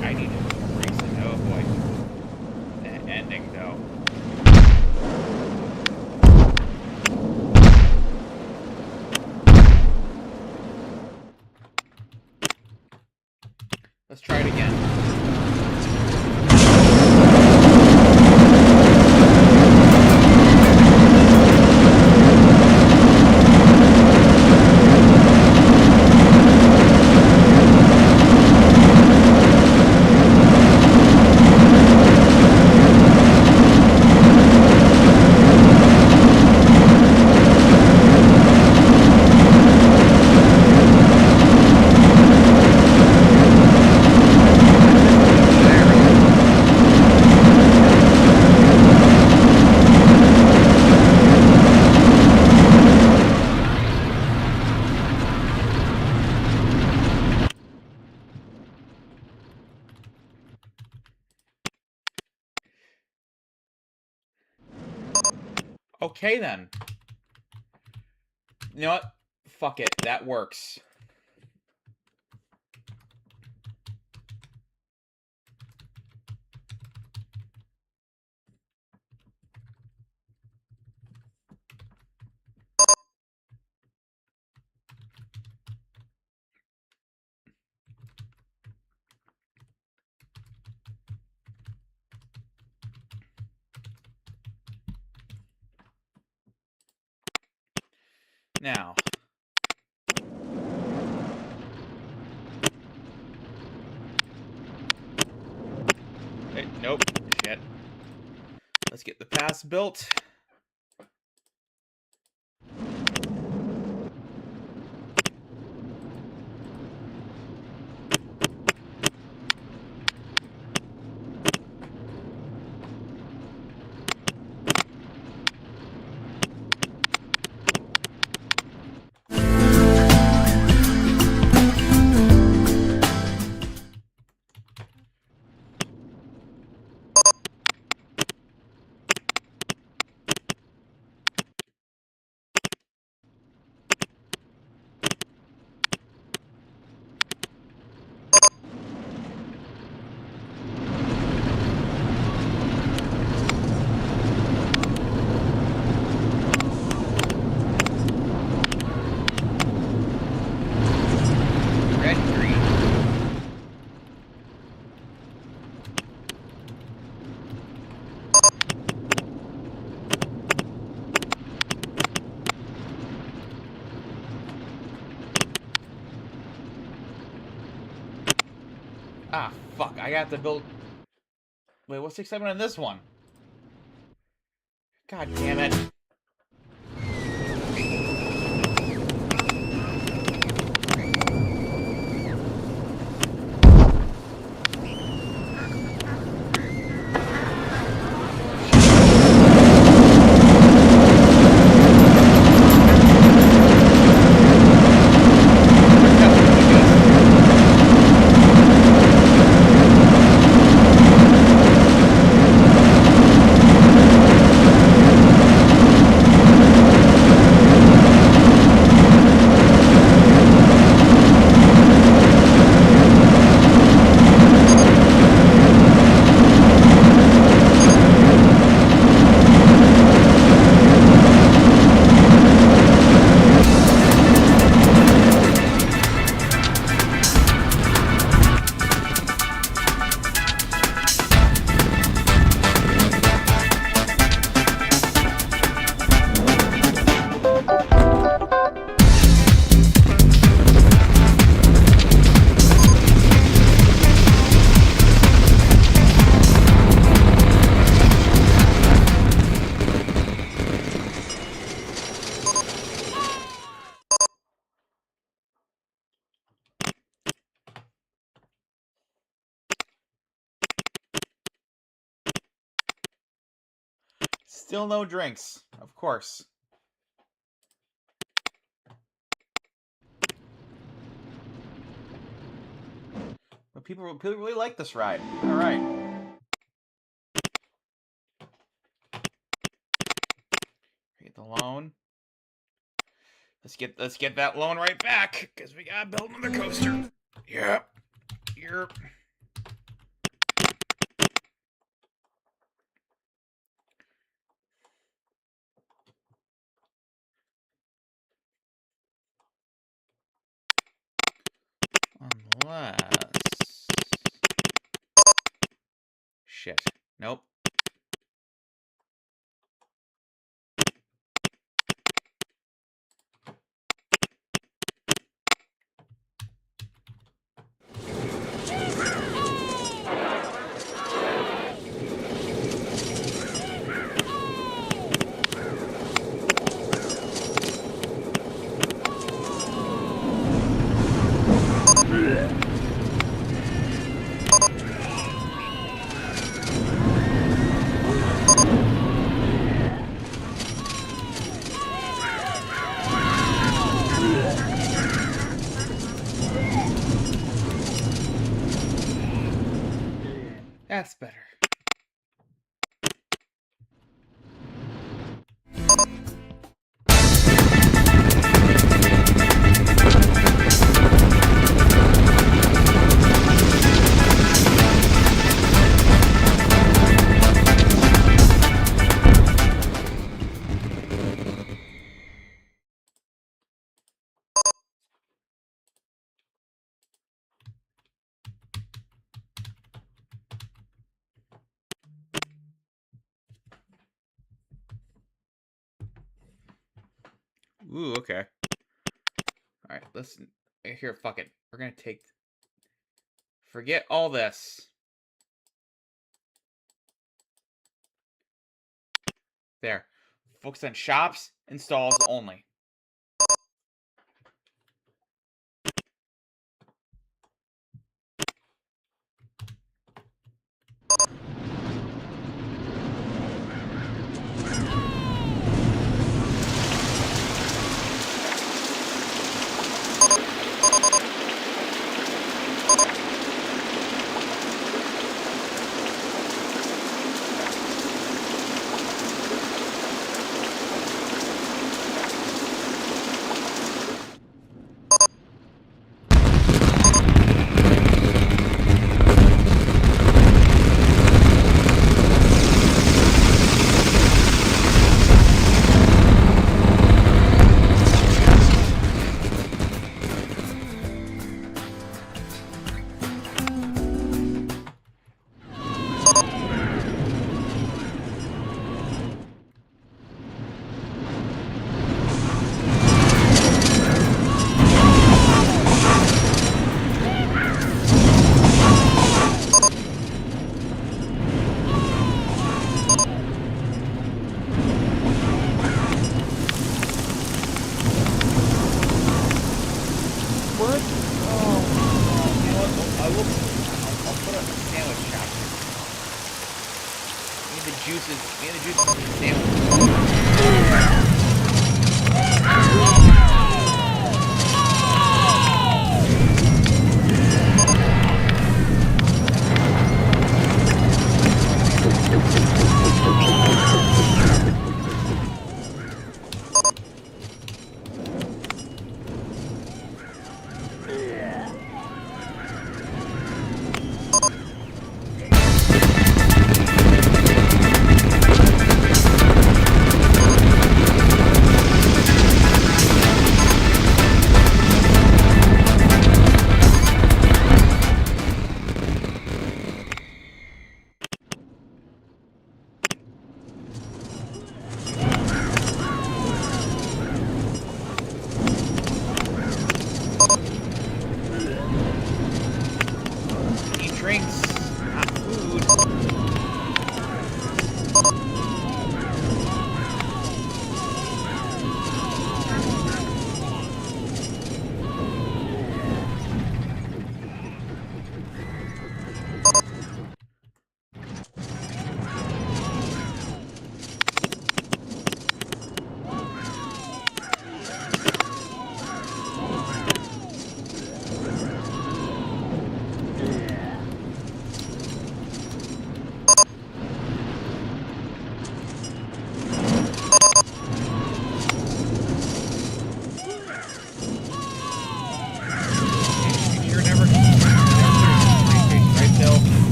I need more racing. Oh boy. The ending though. Let's try it again. Okay then. You know what? Fuck it. That works. Now. Hey, nope. Shit. Let's get the pass built. Red, green. Ah, fuck. I got to build... Wait, what's the excitement on this one? God damn it. Still no drinks, of course. But people really like this ride. All right. Get the loan. Let's get that loan right back because we gotta build another coaster. Yep. Yep. Unless... Shit. Nope. That's better. Ooh, okay. Alright, listen. Here, fuck it. We're gonna take... Forget all this. There. Focus on shops and stalls only.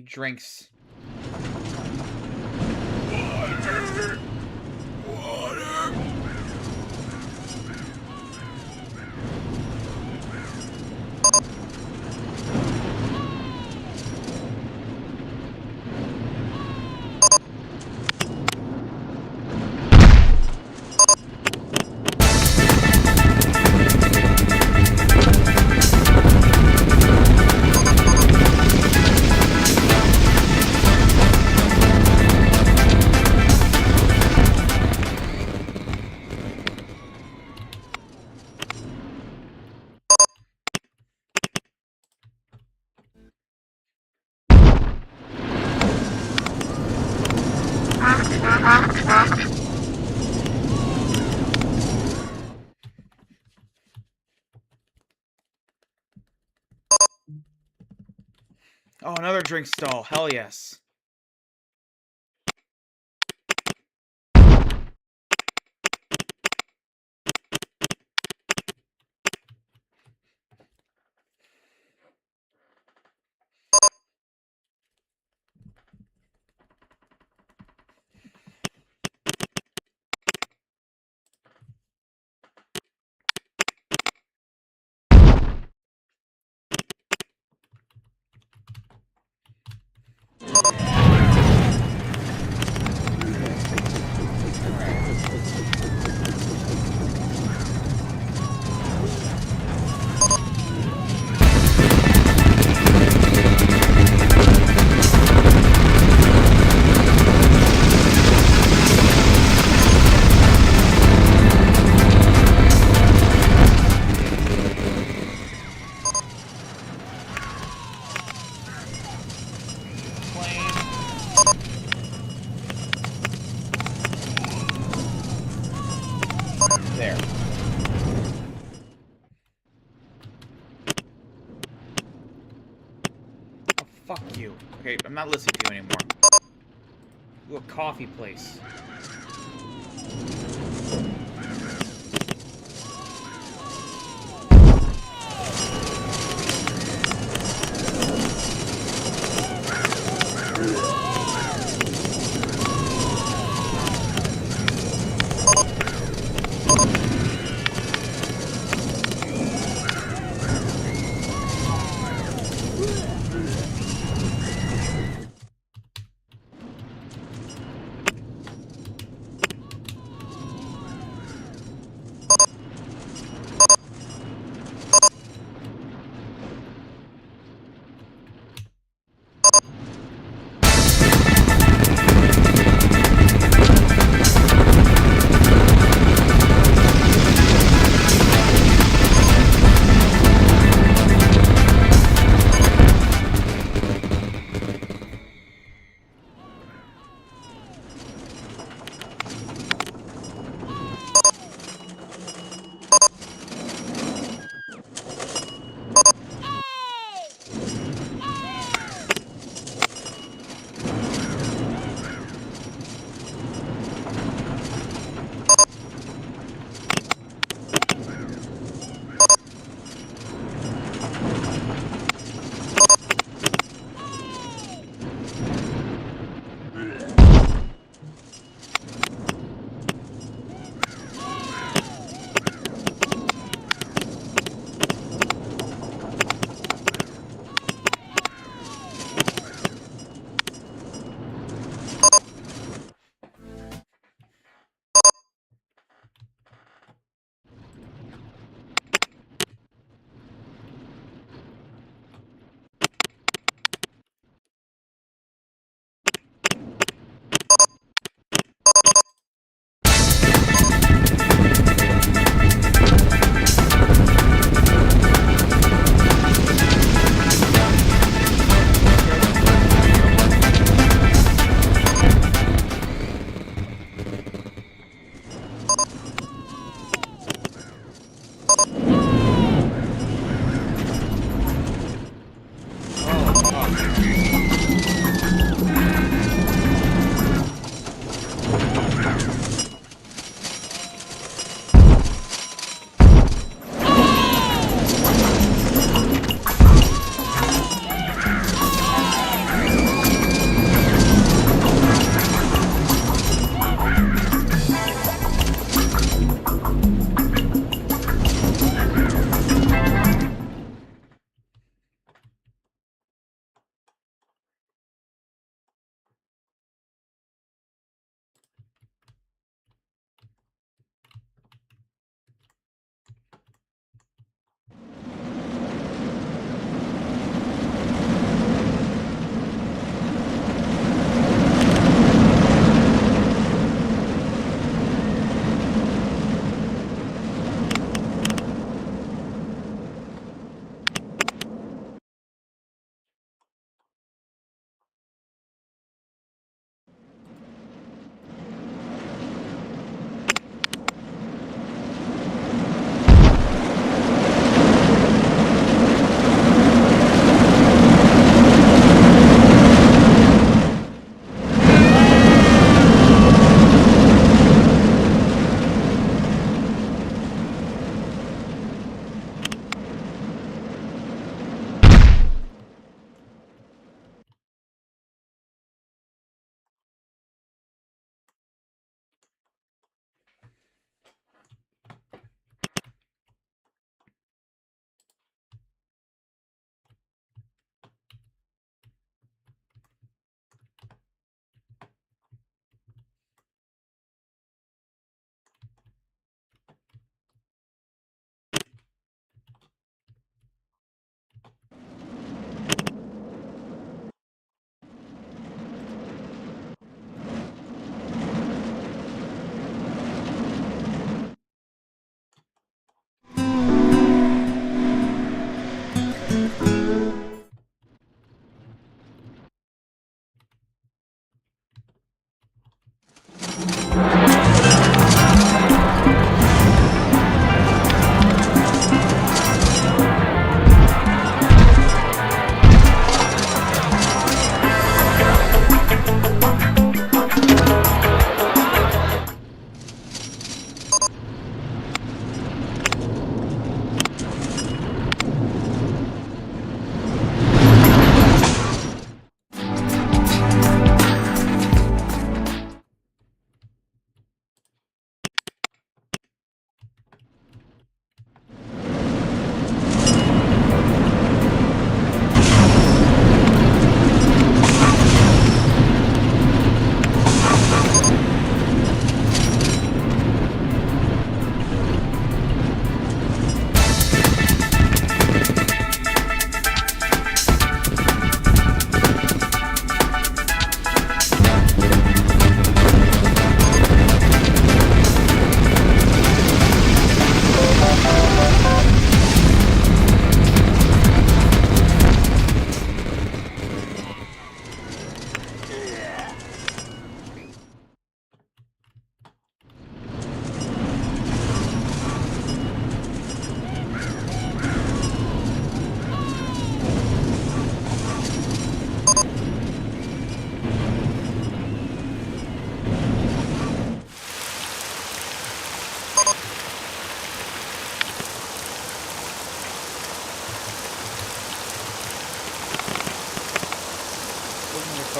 Drinks. Oh, another drink stall. Hell yes. There. Oh, fuck you. Okay, I'm not listening to you anymore. Ooh, a coffee place.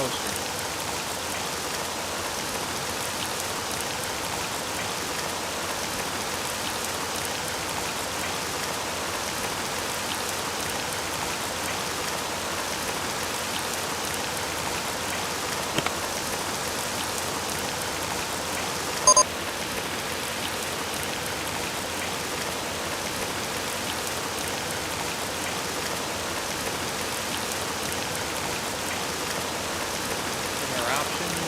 poster. Our options.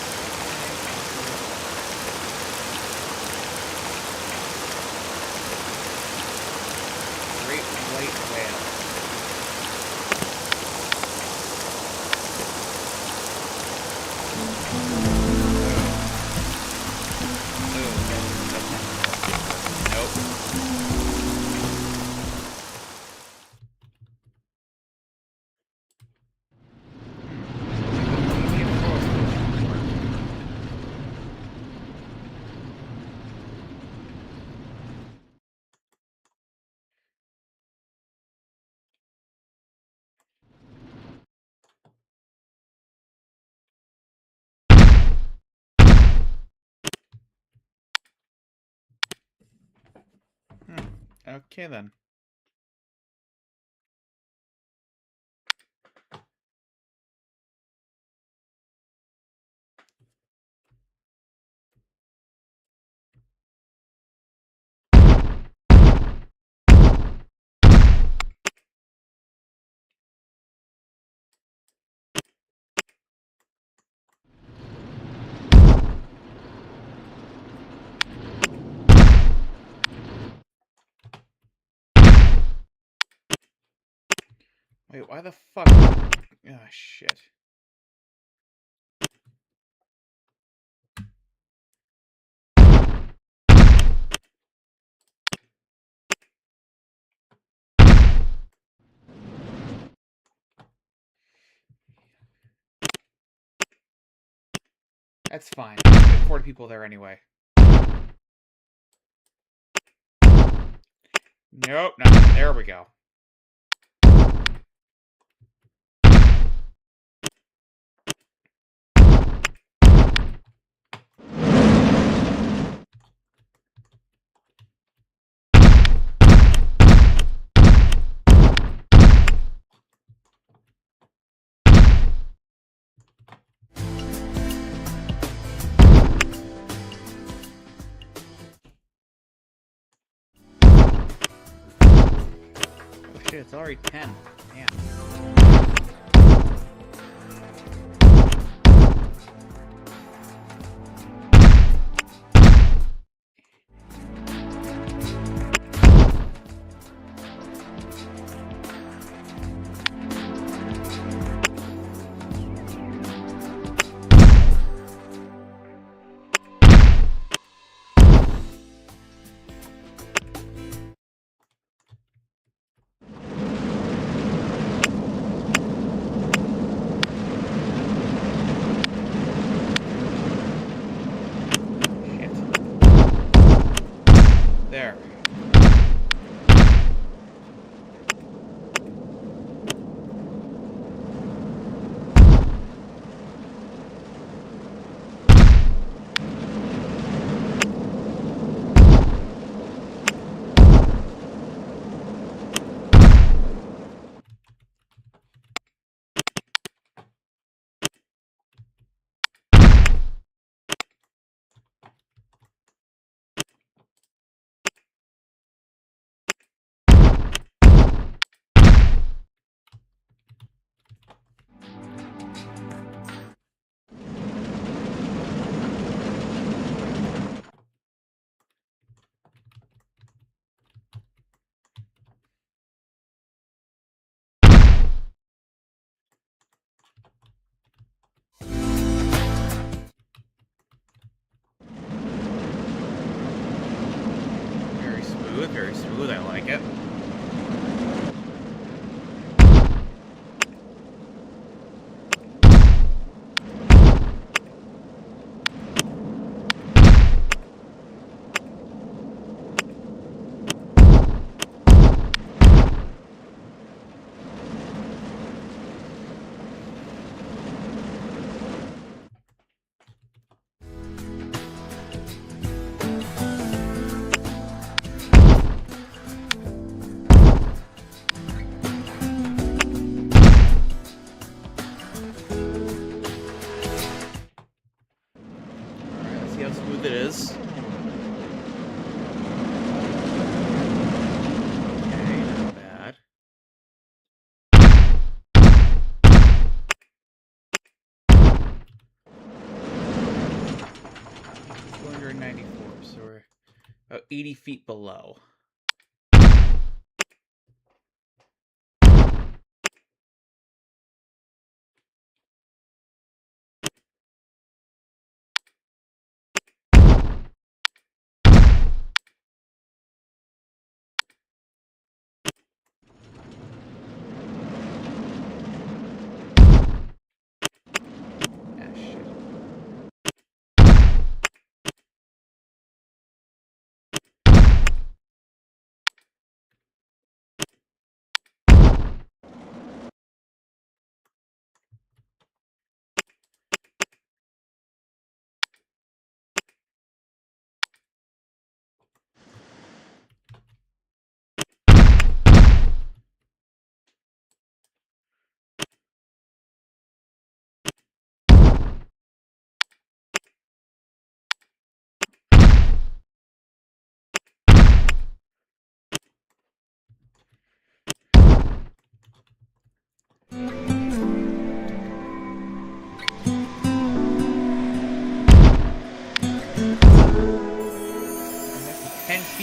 Great white whale. Nope. Okay then. Wait, why the fuck? Ah, shit. That's fine. There's 40 people there anyway. Nope, nothing. There we go. Oh shit, it's already 10. Damn. There. Very smooth, I like it. 80 feet below.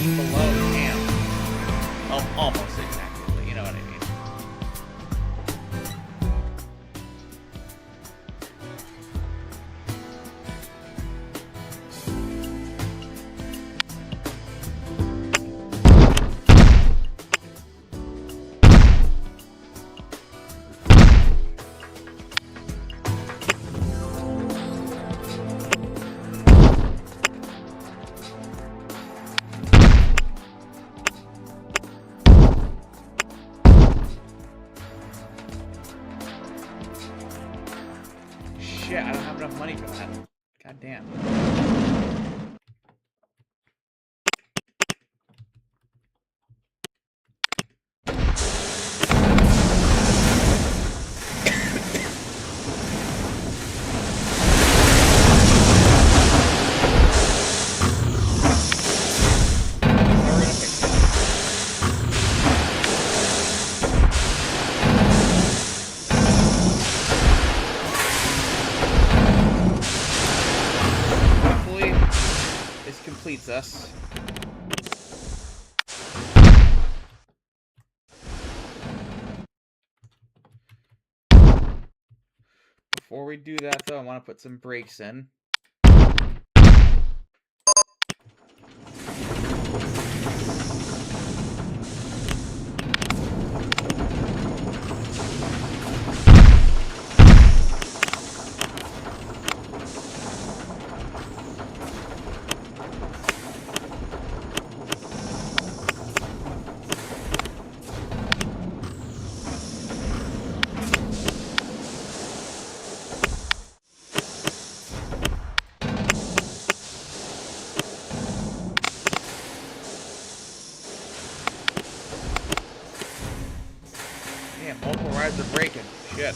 Below the camp. Oh, almost exactly, but you know what I mean. Shit, I don't have enough money for that. God damn. Completes us. Before we do that, though, I want to put some brakes in. Multiple rides are breaking. Shit.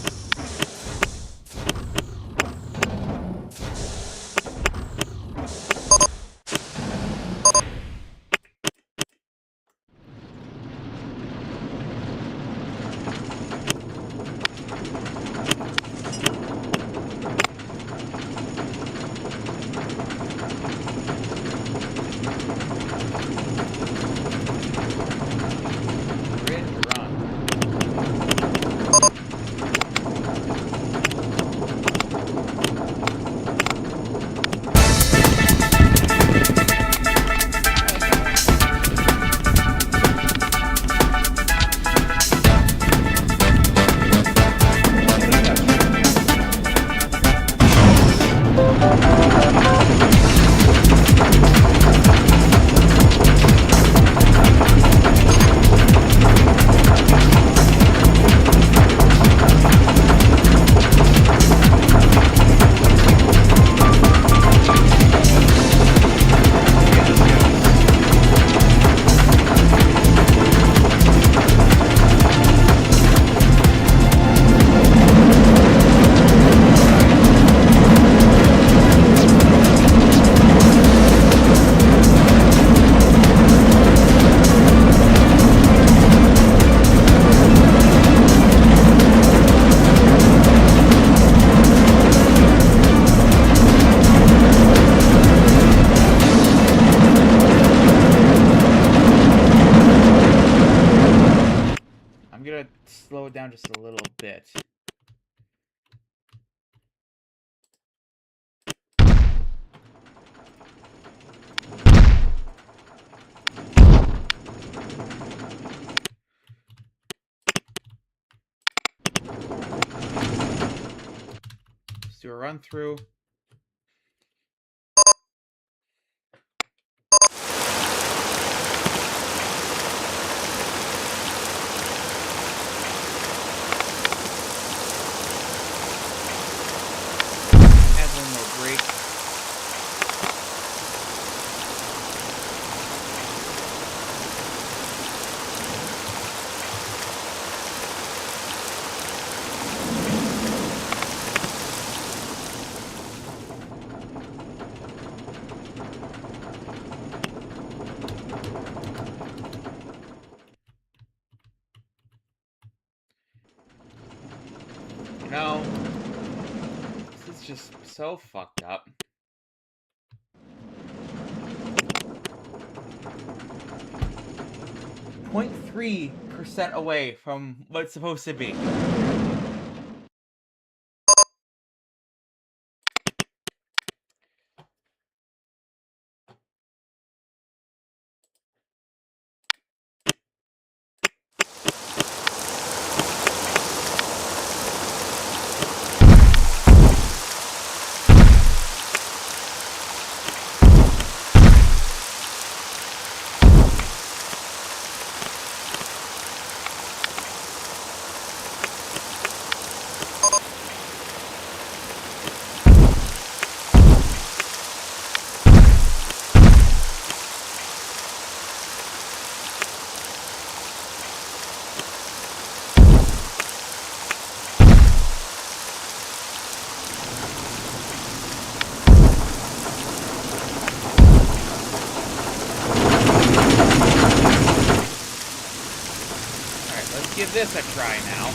gotta slow it down just a little bit. Let's do a run through. Add one more break. You know, this is just so fucked up. .3% away from what it's supposed to be. Give this a try now.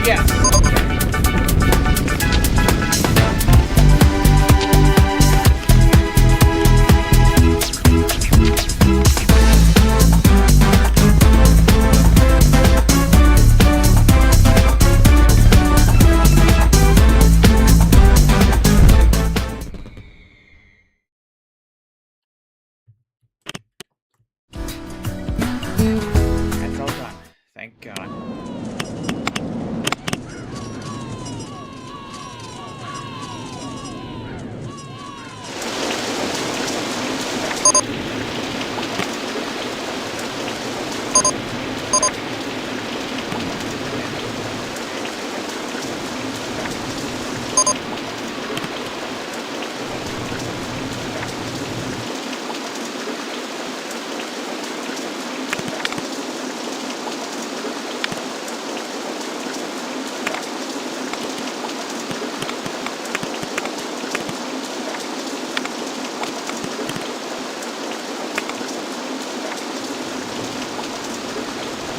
Yes. That's all done. Thank God.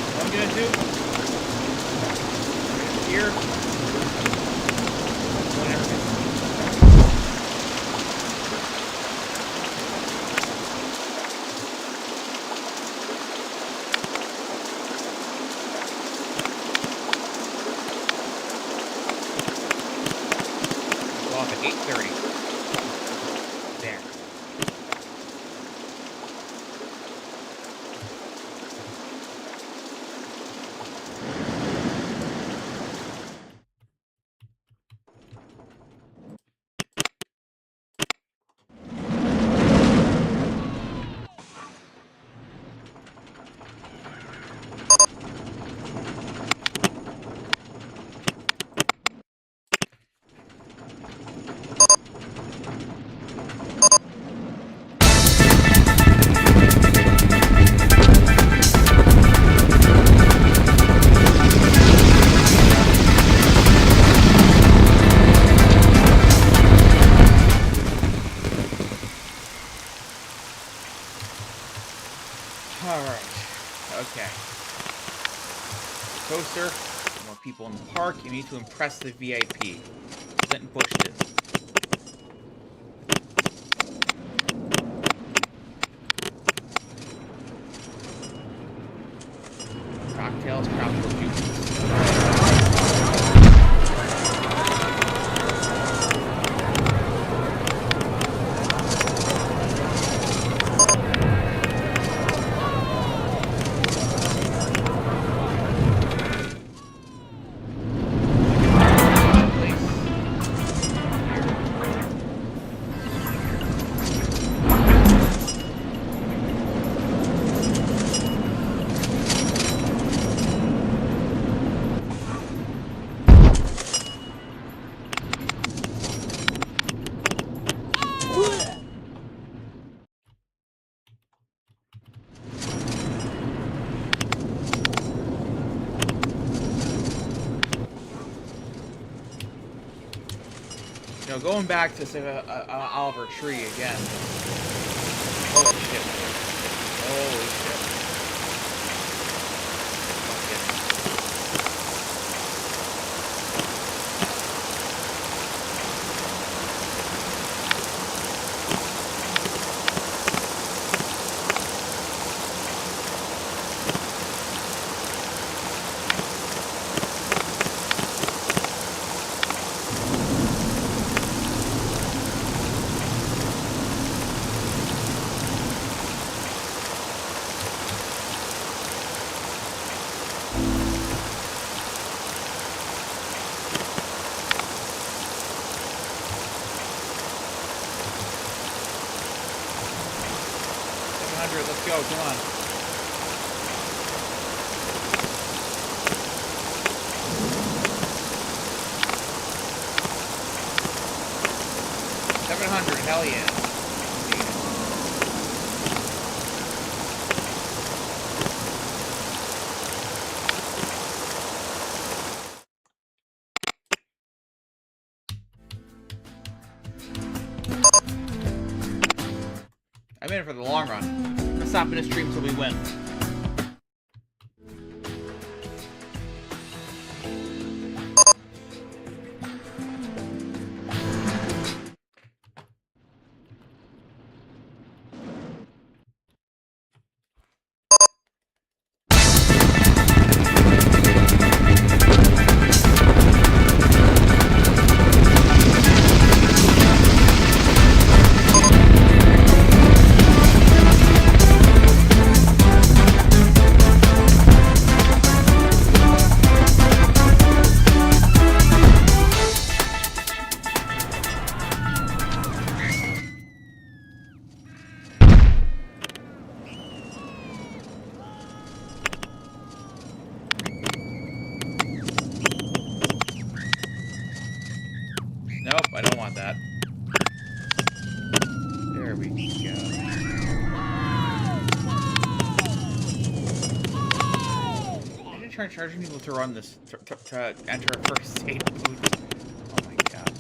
What I'm gonna do here, go off at 8:30. There. All right. Okay. coaster. More people in the park. You need to impress the VIP. Present bushes. Cocktails, tropical juices. You know, going back to save Oliver Tree again. Holy shit. Holy shit. Fuck it. Let's go, come on. $700, hell yeah. I'm in it for the long run. I'm gonna stop in the stream till we win. Nope, I don't want that. There we go. I didn't try charging people to run this, to enter a first aid booth. Oh my god.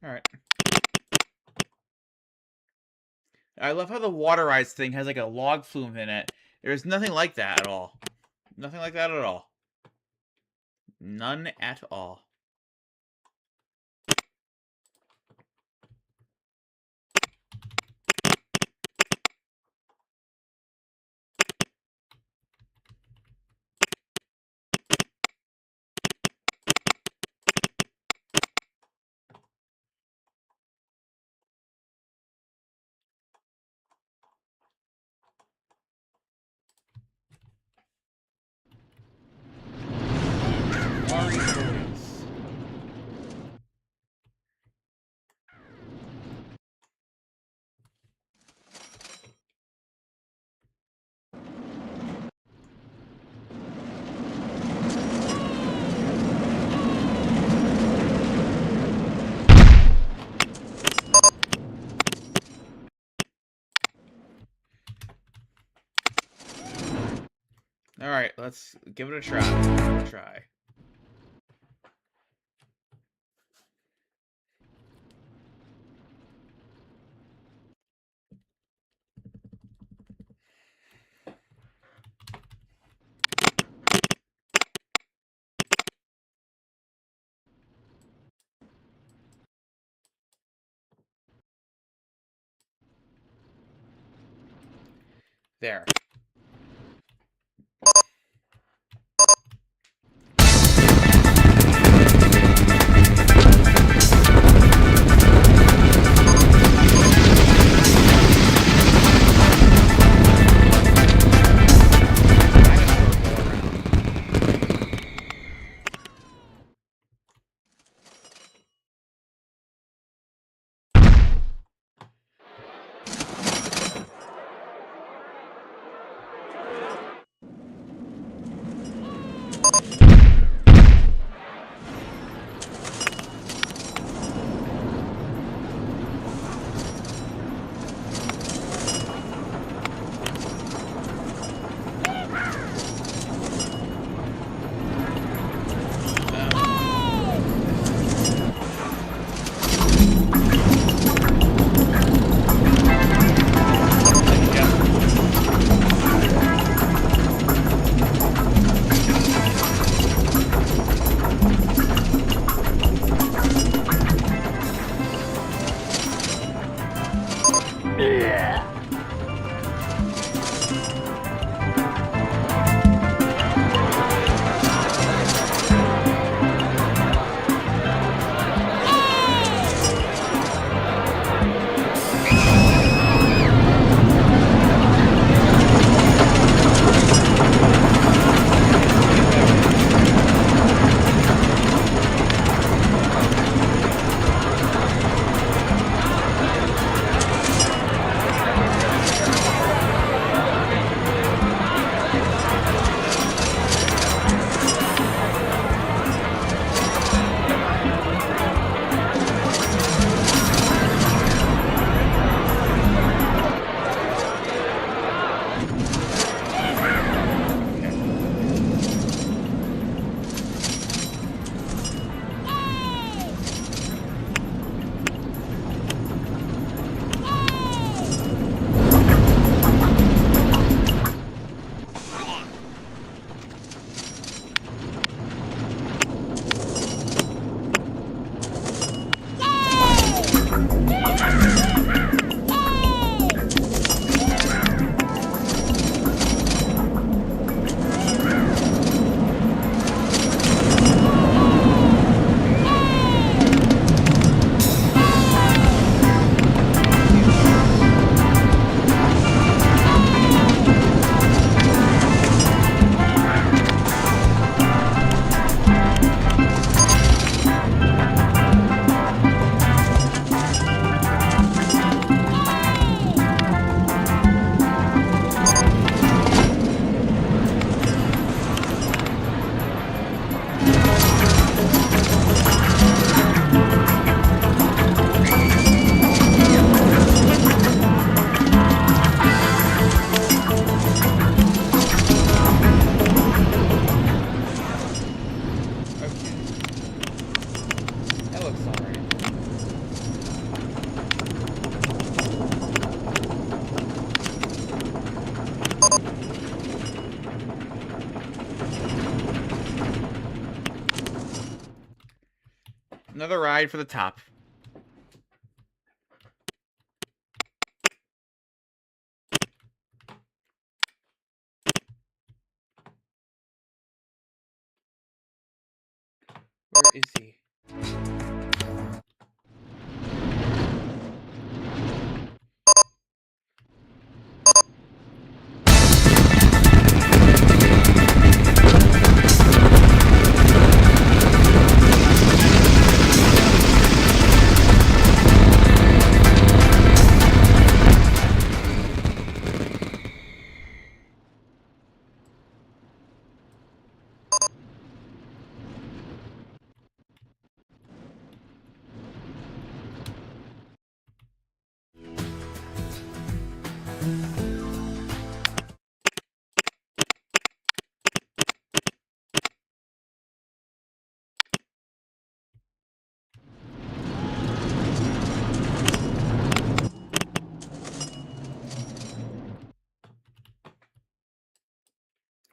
Alright. I love how the waterized thing has like a log flume in it. There's nothing like that at all. Nothing like that at all. None at all. let's give it a try. Give it a try. There. Another ride for the top. Where is he?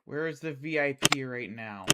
Where is the VIP right now?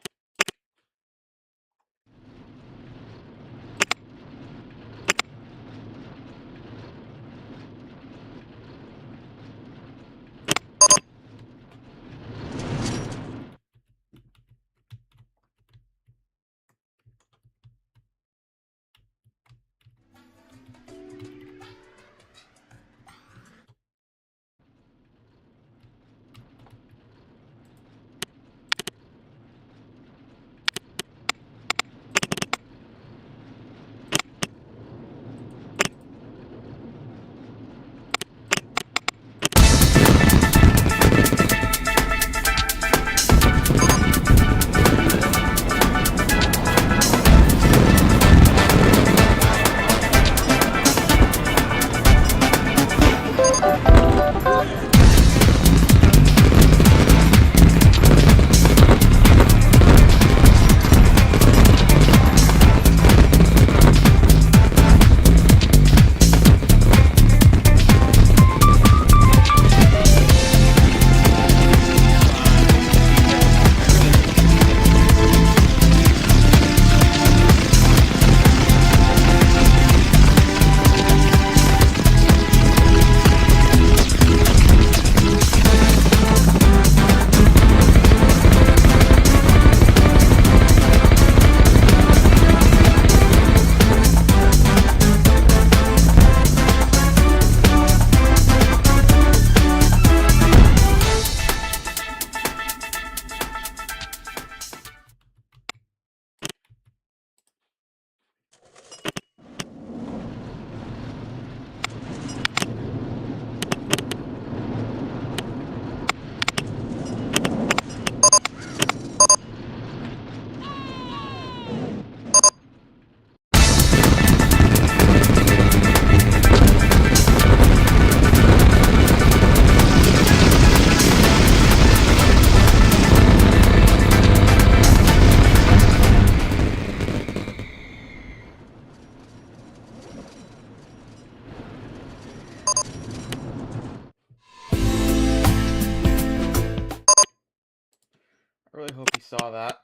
I really hope he saw that.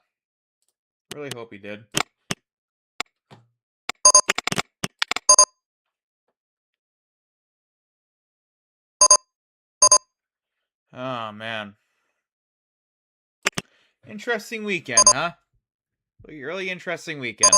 I really hope he did. Oh, man. Interesting weekend, huh? Really interesting weekend.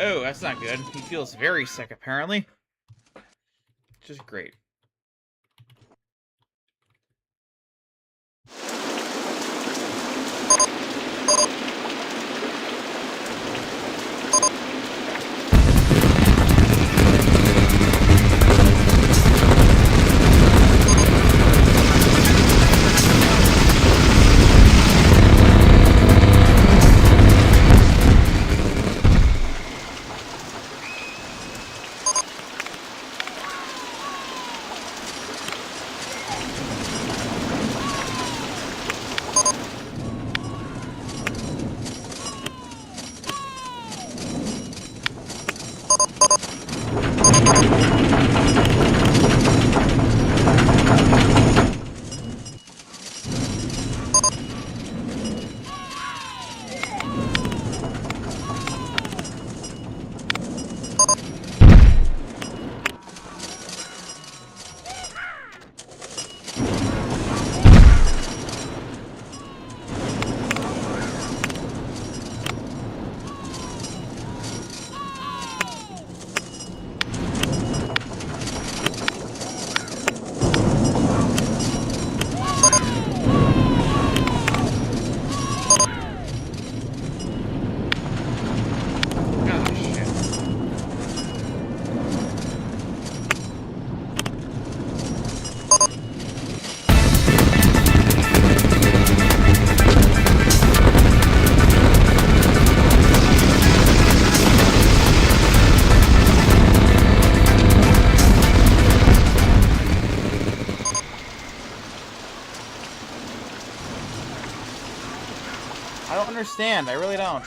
Oh, that's not good. He feels very sick, apparently. Just great. I don't understand. I really don't.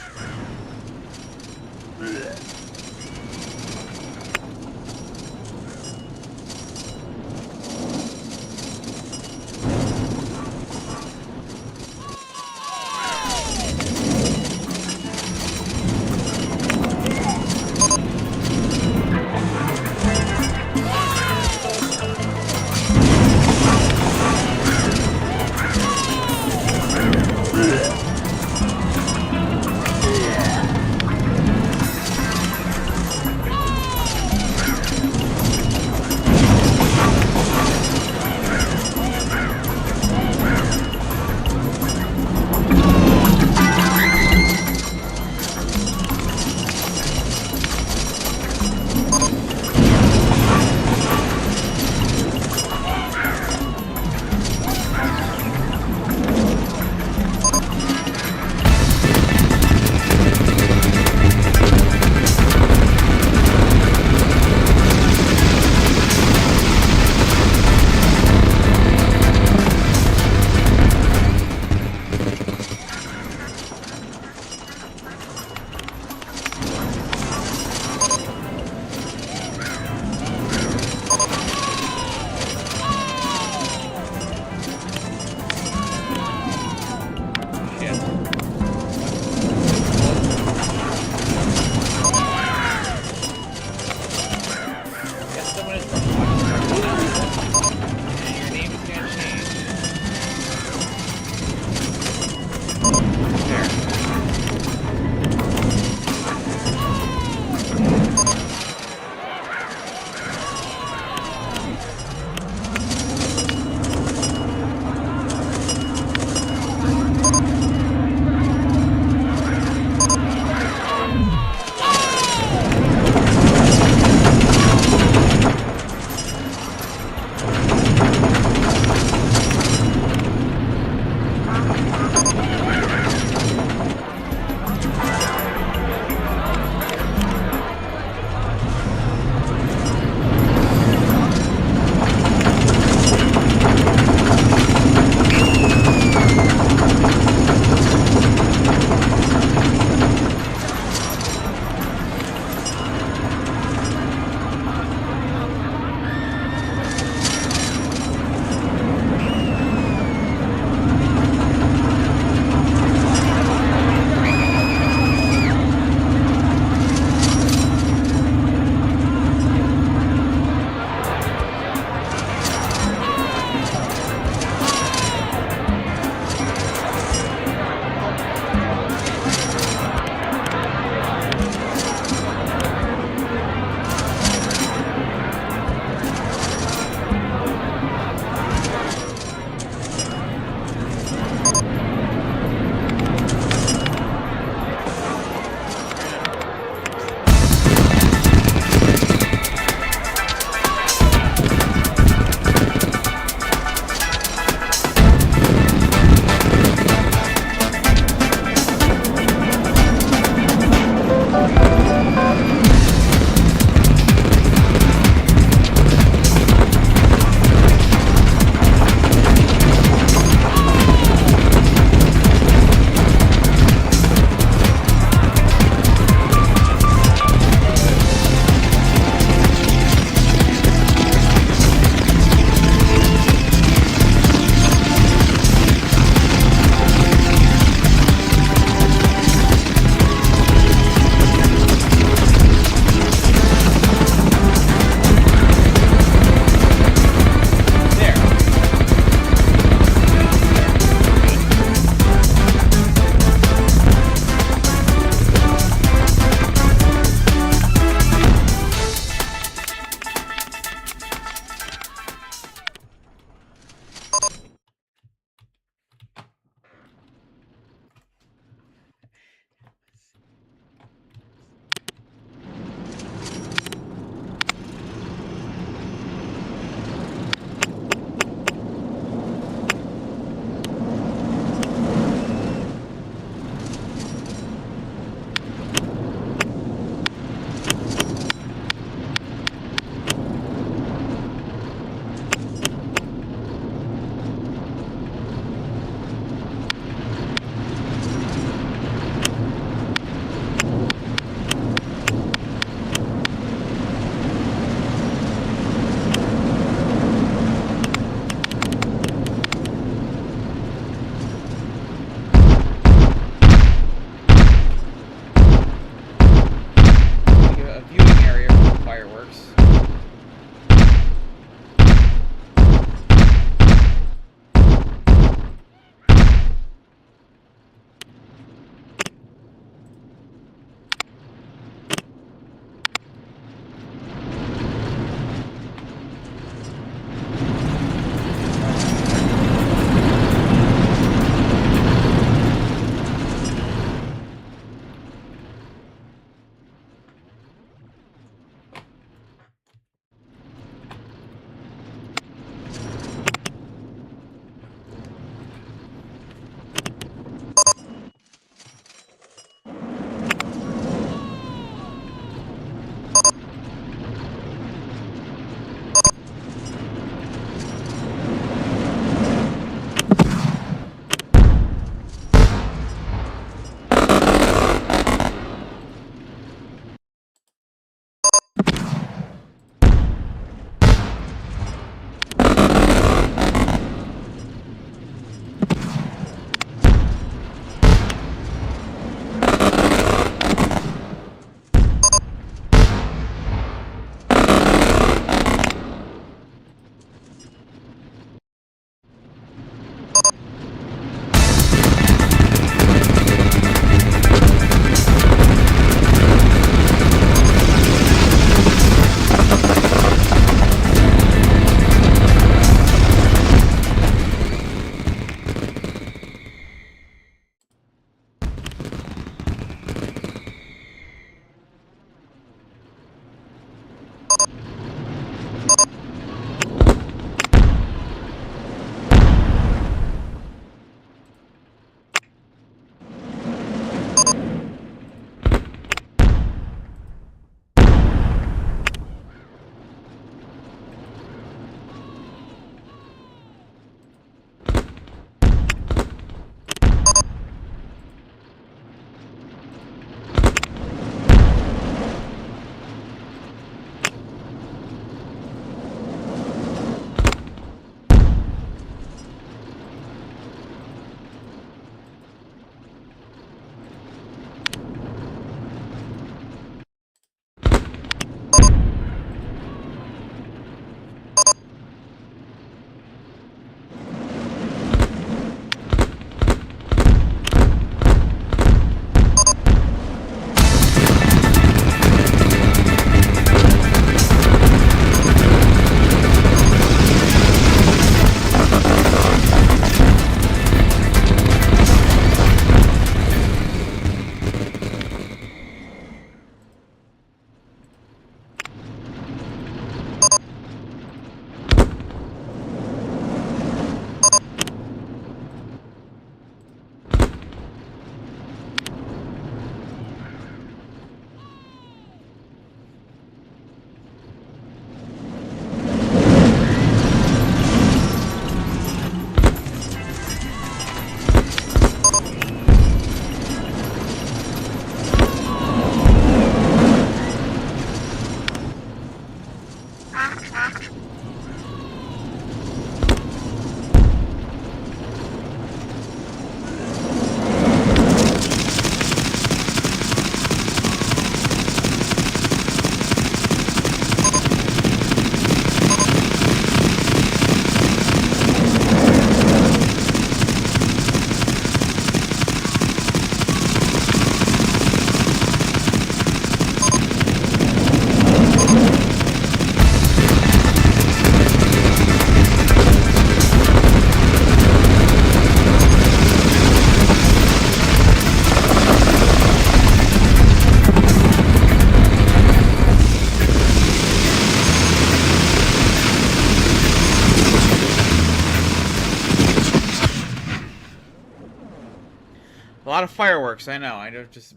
A lot of fireworks, I know. I know. Just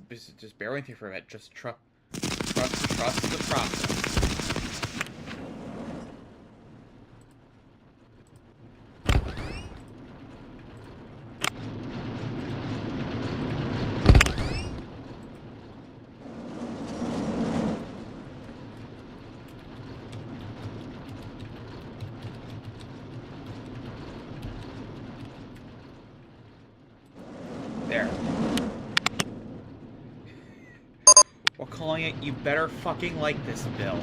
bear with me for a minute. Just trust the process. There. We're calling it, you better fucking like this, Bill.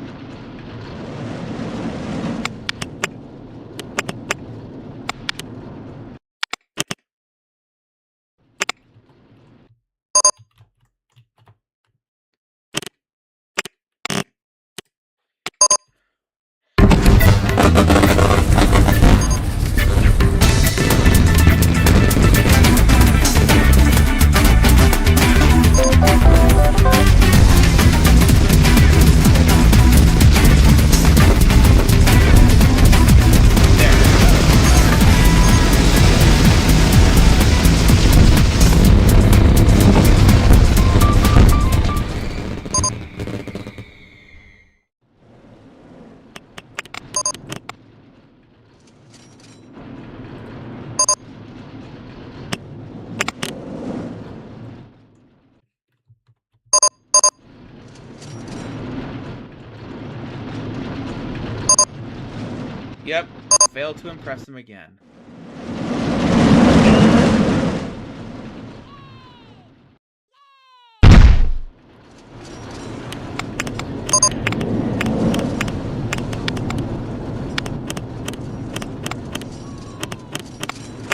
Yep, failed to impress him again.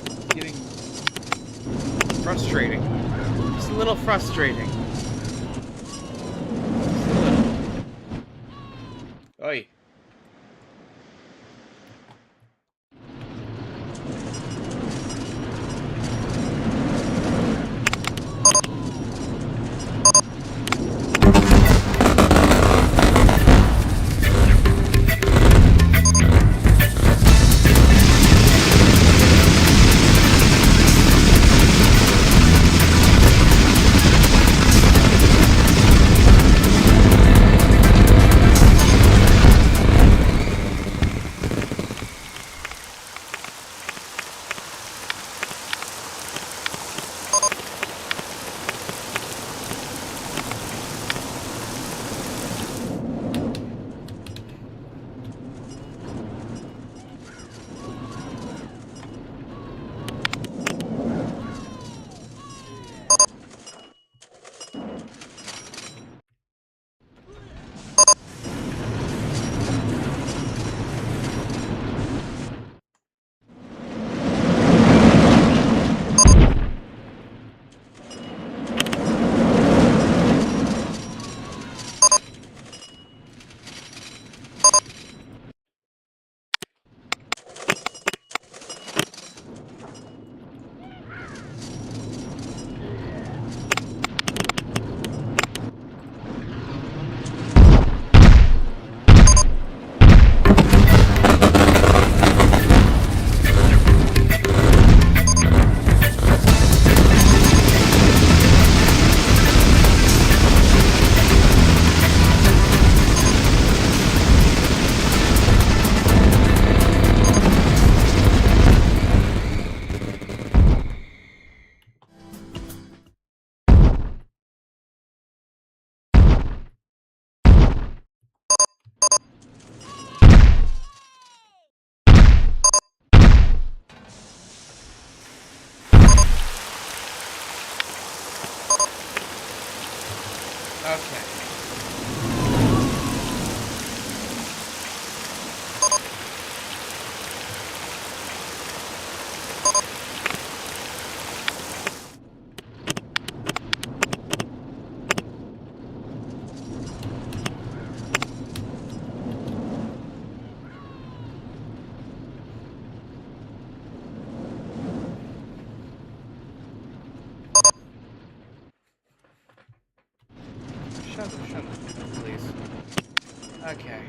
It's getting frustrating. Just a little frustrating. Just a little. Oi. Okay. Shut up, please. Okay.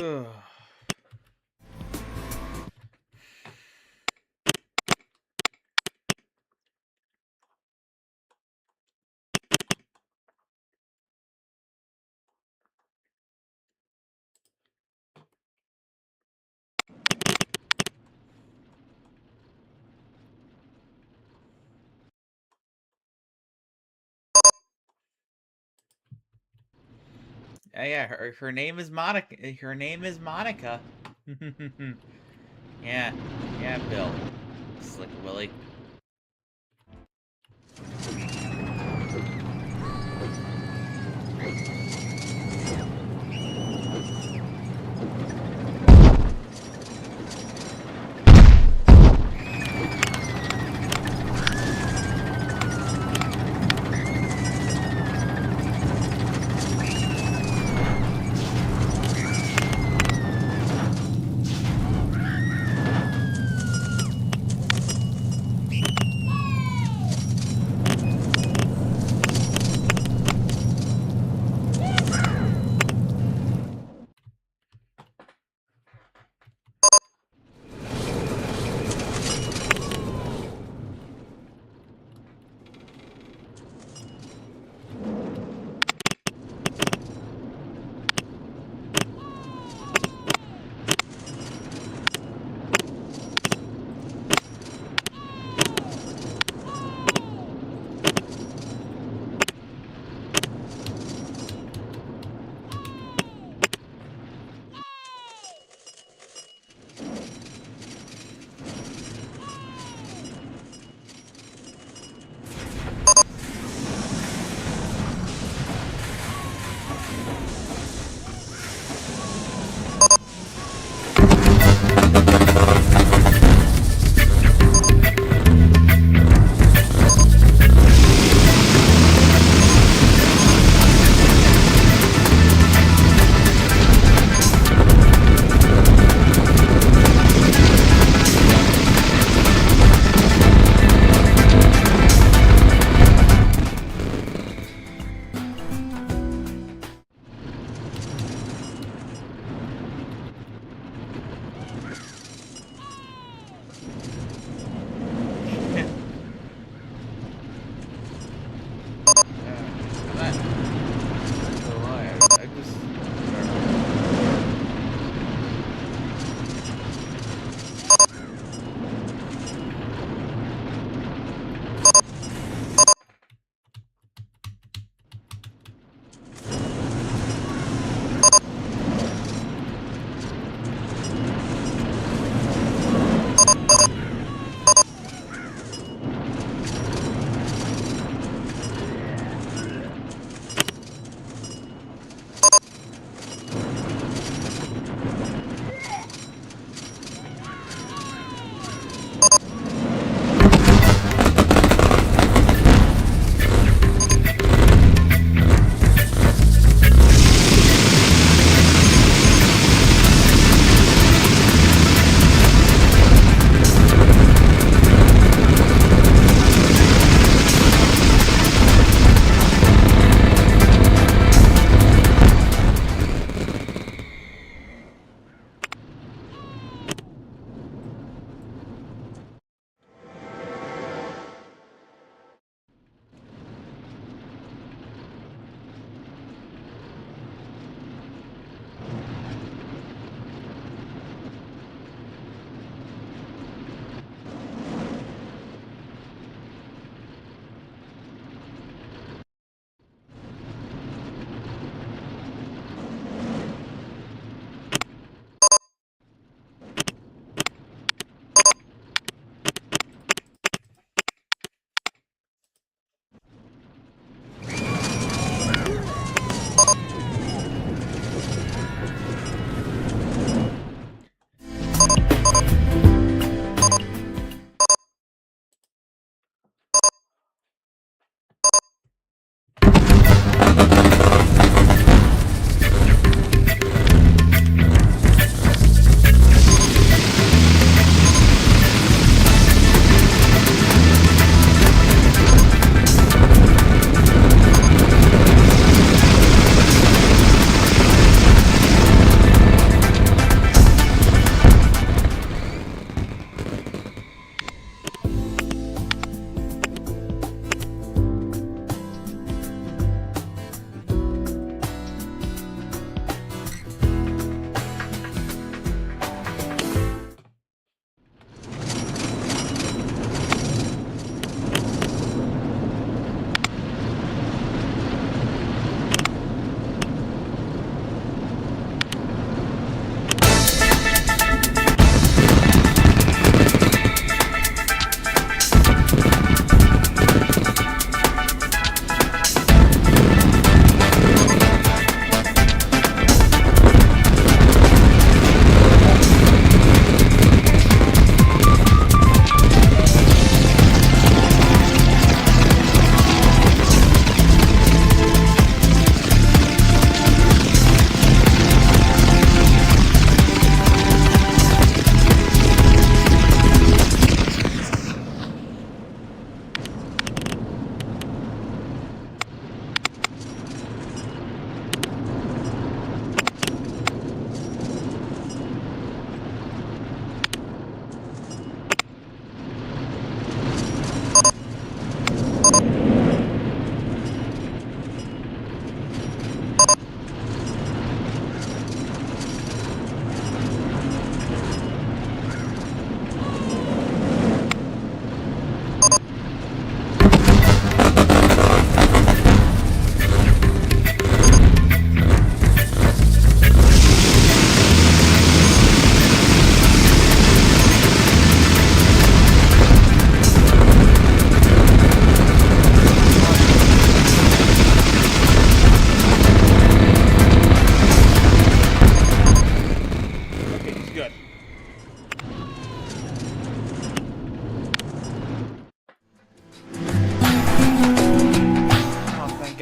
Ugh. Yeah, her name is Monica. Her name is Monica. Yeah, yeah, Bill. Slick Willie.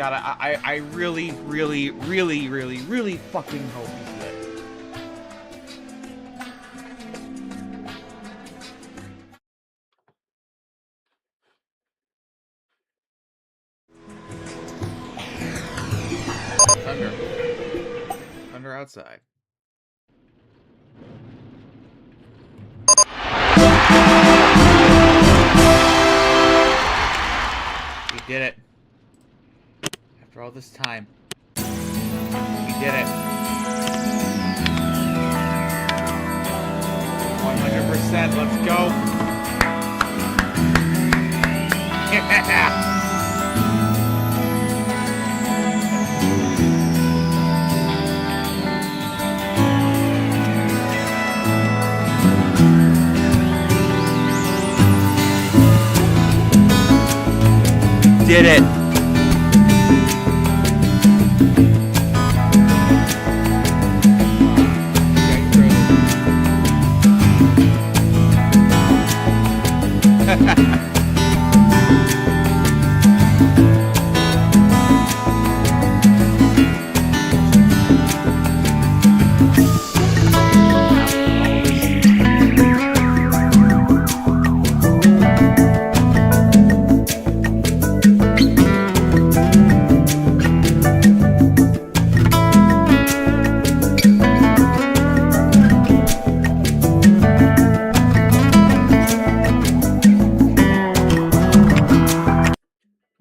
God, I really, really, really, really, really fucking hope he's lit. Thunder. Thunder outside. We did it. After all this time. We did it. 100%. Let's go. Yeah. Did it.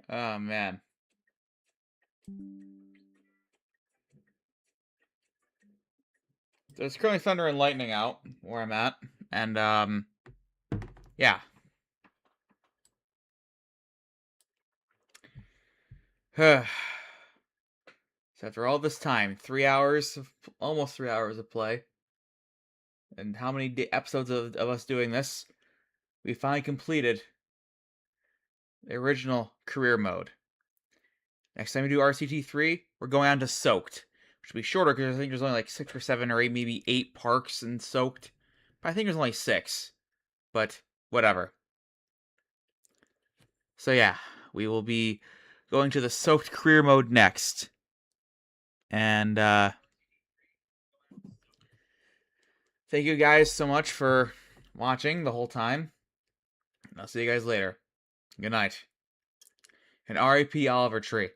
Oh, man. There's currently thunder and lightning out where I'm at. And, yeah. So after all this time, 3 hours, almost 3 hours of play, and how many episodes of us doing this, we finally completed the original career mode. Next time we do RCT3, we're going on to Soaked, which will be shorter because I think there's only like 6 or 7 or 8, maybe 8 parks in Soaked. But I think there's only 6. But whatever. So yeah, we will be going to the Soaked career mode next. And thank you guys so much for watching the whole time. And I'll see you guys later. Good night. And R.I.P. Oliver Tree.